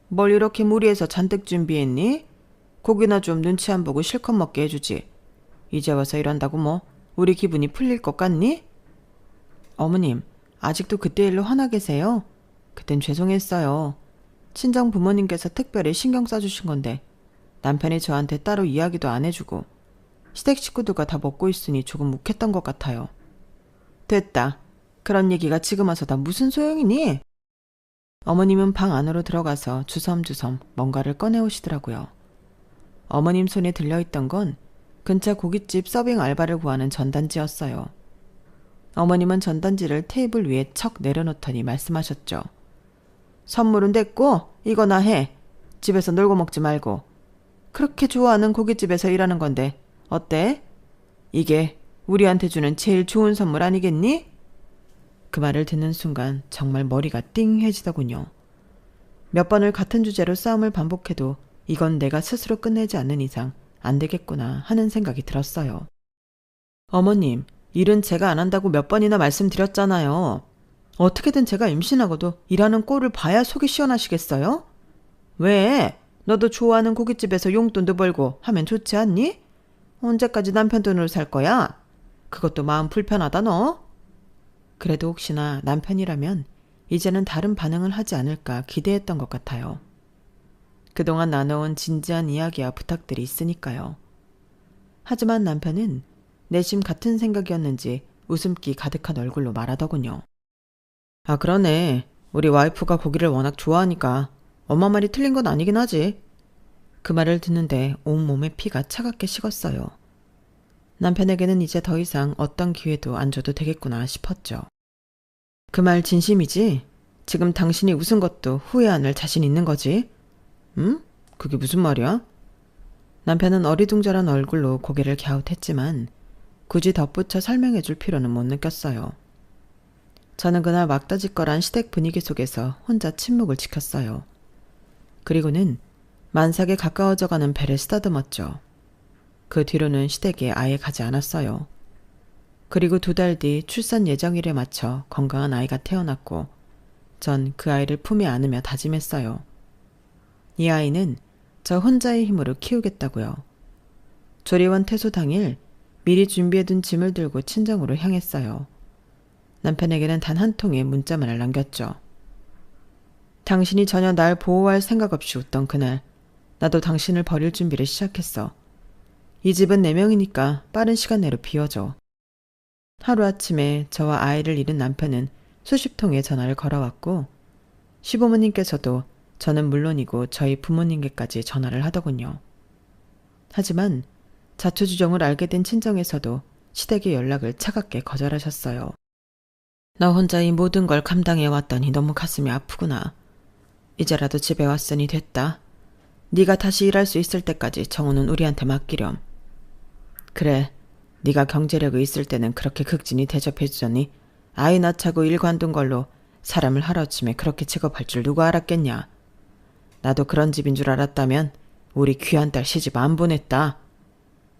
Speaker 1: 뭘 이렇게 무리해서 잔뜩 준비했니? 고기나 좀 눈치 안 보고 실컷 먹게 해주지. 이제 와서 이런다고 뭐 우리 기분이 풀릴 것 같니? 어머님, 아직도 그때 일로 화나 계세요? 그땐 죄송했어요. 친정 부모님께서 특별히 신경 써주신 건데 남편이 저한테 따로 이야기도 안 해주고 시댁 식구들과 다 먹고 있으니 조금 욱했던 것 같아요. 됐다. 그런 얘기가 지금 와서 다 무슨 소용이니? 어머님은 방 안으로 들어가서 주섬주섬 뭔가를 꺼내오시더라고요. 어머님 손에 들려있던 건 근처 고깃집 서빙 알바를 구하는 전단지였어요. 어머님은 전단지를 테이블 위에 척 내려놓더니 말씀하셨죠. 선물은 됐고 이거나 해. 집에서 놀고 먹지 말고. 그렇게 좋아하는 고깃집에서 일하는 건데 어때? 이게 우리한테 주는 제일 좋은 선물 아니겠니? 그 말을 듣는 순간 정말 머리가 띵해지더군요. 몇 번을 같은 주제로 싸움을 반복해도 이건 내가 스스로 끝내지 않는 이상 안 되겠구나 하는 생각이 들었어요. 어머님, 일은 제가 안 한다고 몇 번이나 말씀드렸잖아요. 어떻게든 제가 임신하고도 일하는 꼴을 봐야 속이 시원하시겠어요? 왜? 너도 좋아하는 고깃집에서 용돈도 벌고 하면 좋지 않니? 언제까지 남편 돈으로 살 거야? 그것도 마음 불편하다 너? 그래도 혹시나 남편이라면 이제는 다른 반응을 하지 않을까 기대했던 것 같아요. 그동안 나눠온 진지한 이야기와 부탁들이 있으니까요. 하지만 남편은 내심 같은 생각이었는지 웃음기 가득한 얼굴로 말하더군요. 아, 그러네. 우리 와이프가 고기를 워낙 좋아하니까 엄마 말이 틀린 건 아니긴 하지. 그 말을 듣는데 온몸에 피가 차갑게 식었어요. 남편에게는 이제 더 이상 어떤 기회도 안 줘도 되겠구나 싶었죠. 그 말 진심이지? 지금 당신이 웃은 것도 후회 안 할 자신 있는 거지? 응? 그게 무슨 말이야? 남편은 어리둥절한 얼굴로 고개를 갸웃했지만 굳이 덧붙여 설명해 줄 필요는 못 느꼈어요. 저는 그날 막다지껄한 시댁 분위기 속에서 혼자 침묵을 지켰어요. 그리고는 만삭에 가까워져가는 배를 쓰다듬었죠. 그 뒤로는 시댁에 아예 가지 않았어요. 그리고 2달 뒤 출산 예정일에 맞춰 건강한 아이가 태어났고 전 그 아이를 품에 안으며 다짐했어요. 이 아이는 저 혼자의 힘으로 키우겠다고요. 조리원 퇴소 당일 미리 준비해둔 짐을 들고 친정으로 향했어요. 남편에게는 단 한 통의 문자만을 남겼죠. 당신이 전혀 날 보호할 생각 없이 웃던 그날 나도 당신을 버릴 준비를 시작했어. 이 집은 4명이니까 빠른 시간 내로 비워줘. 하루아침에 저와 아이를 잃은 남편은 수십 통의 전화를 걸어왔고 시부모님께서도 저는 물론이고 저희 부모님께까지 전화를 하더군요. 하지만 자초지종을 알게 된 친정에서도 시댁의 연락을 차갑게 거절하셨어요. 나 혼자 이 모든 걸 감당해왔더니 너무 가슴이 아프구나. 이제라도 집에 왔으니 됐다. 네가 다시 일할 수 있을 때까지 정우는 우리한테 맡기렴. 그래, 네가 경제력이 있을 때는 그렇게 극진히 대접해주더니 아이 낳자고 일 관둔 걸로 사람을 하루아침에 그렇게 취급할 줄 누가 알았겠냐. 나도 그런 집인 줄 알았다면 우리 귀한 딸 시집 안 보냈다.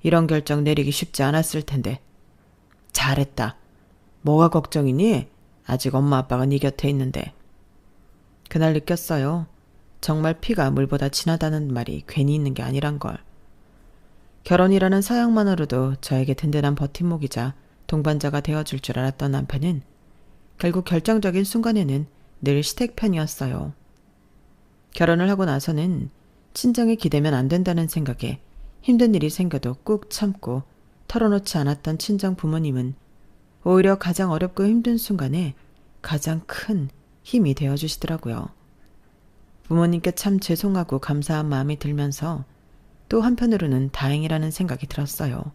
Speaker 1: 이런 결정 내리기 쉽지 않았을 텐데. 잘했다. 뭐가 걱정이니? 아직 엄마 아빠가 네 곁에 있는데. 그날 느꼈어요. 정말 피가 물보다 진하다는 말이 괜히 있는 게 아니란 걸. 결혼이라는 사양만으로도 저에게 든든한 버팀목이자 동반자가 되어줄 줄 알았던 남편은 결국 결정적인 순간에는 늘 시댁 편이었어요. 결혼을 하고 나서는 친정에 기대면 안 된다는 생각에 힘든 일이 생겨도 꾹 참고 털어놓지 않았던 친정 부모님은 오히려 가장 어렵고 힘든 순간에 가장 큰 힘이 되어주시더라고요. 부모님께 참 죄송하고 감사한 마음이 들면서 또 한편으로는 다행이라는 생각이 들었어요.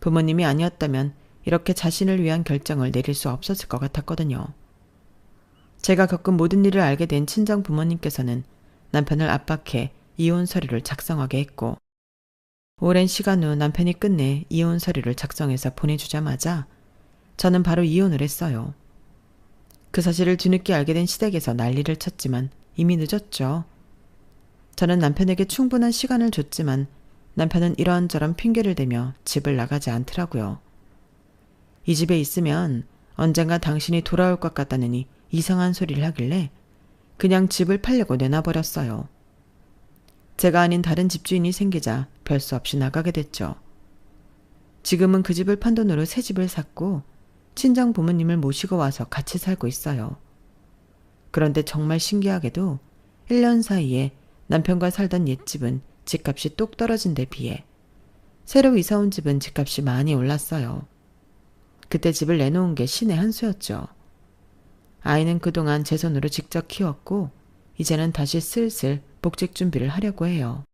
Speaker 1: 부모님이 아니었다면 이렇게 자신을 위한 결정을 내릴 수 없었을 것 같았거든요. 제가 겪은 모든 일을 알게 된 친정 부모님께서는 남편을 압박해 이혼 서류를 작성하게 했고 오랜 시간 후 남편이 끝내 이혼 서류를 작성해서 보내주자마자 저는 바로 이혼을 했어요. 그 사실을 뒤늦게 알게 된 시댁에서 난리를 쳤지만 이미 늦었죠. 저는 남편에게 충분한 시간을 줬지만 남편은 이런저런 핑계를 대며 집을 나가지 않더라고요. 이 집에 있으면 언젠가 당신이 돌아올 것 같다느니 이상한 소리를 하길래 그냥 집을 팔려고 내놔버렸어요. 제가 아닌 다른 집주인이 생기자 별 수 없이 나가게 됐죠. 지금은 그 집을 판 돈으로 새 집을 샀고 친정 부모님을 모시고 와서 같이 살고 있어요. 그런데 정말 신기하게도 1년 사이에 남편과 살던 옛집은 집값이 뚝 떨어진 데 비해 새로 이사온 집은 집값이 많이 올랐어요. 그때 집을 내놓은 게 신의 한 수였죠. 아이는 그동안 제 손으로 직접 키웠고 이제는 다시 슬슬 복직 준비를 하려고 해요.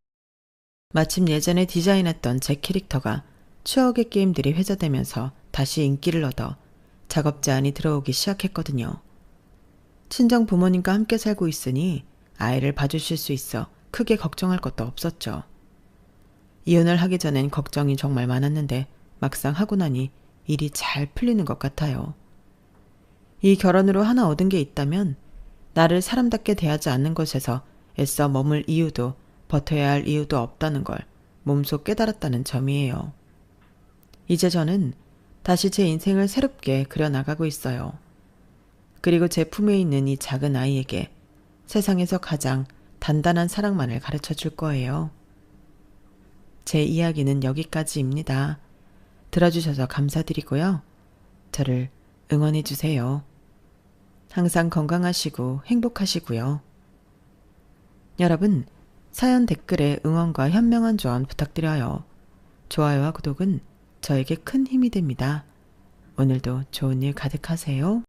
Speaker 1: 마침 예전에 디자인했던 제 캐릭터가 추억의 게임들이 회자되면서 다시 인기를 얻어 작업 제안이 들어오기 시작했거든요. 친정 부모님과 함께 살고 있으니 아이를 봐주실 수 있어 크게 걱정할 것도 없었죠. 이혼을 하기 전엔 걱정이 정말 많았는데 막상 하고 나니 일이 잘 풀리는 것 같아요. 이 결혼으로 하나 얻은 게 있다면 나를 사람답게 대하지 않는 것에서 애써 머물 이유도 버텨야 할 이유도 없다는 걸 몸소 깨달았다는 점이에요. 이제 저는 다시 제 인생을 새롭게 그려나가고 있어요. 그리고 제 품에 있는 이 작은 아이에게 세상에서 가장 단단한 사랑만을 가르쳐 줄 거예요. 제 이야기는 여기까지입니다. 들어주셔서 감사드리고요. 저를 응원해 주세요. 항상 건강하시고 행복하시고요. 여러분, 사연 댓글에 응원과 현명한 조언 부탁드려요. 좋아요와 구독은 저에게 큰 힘이 됩니다. 오늘도 좋은 일 가득하세요.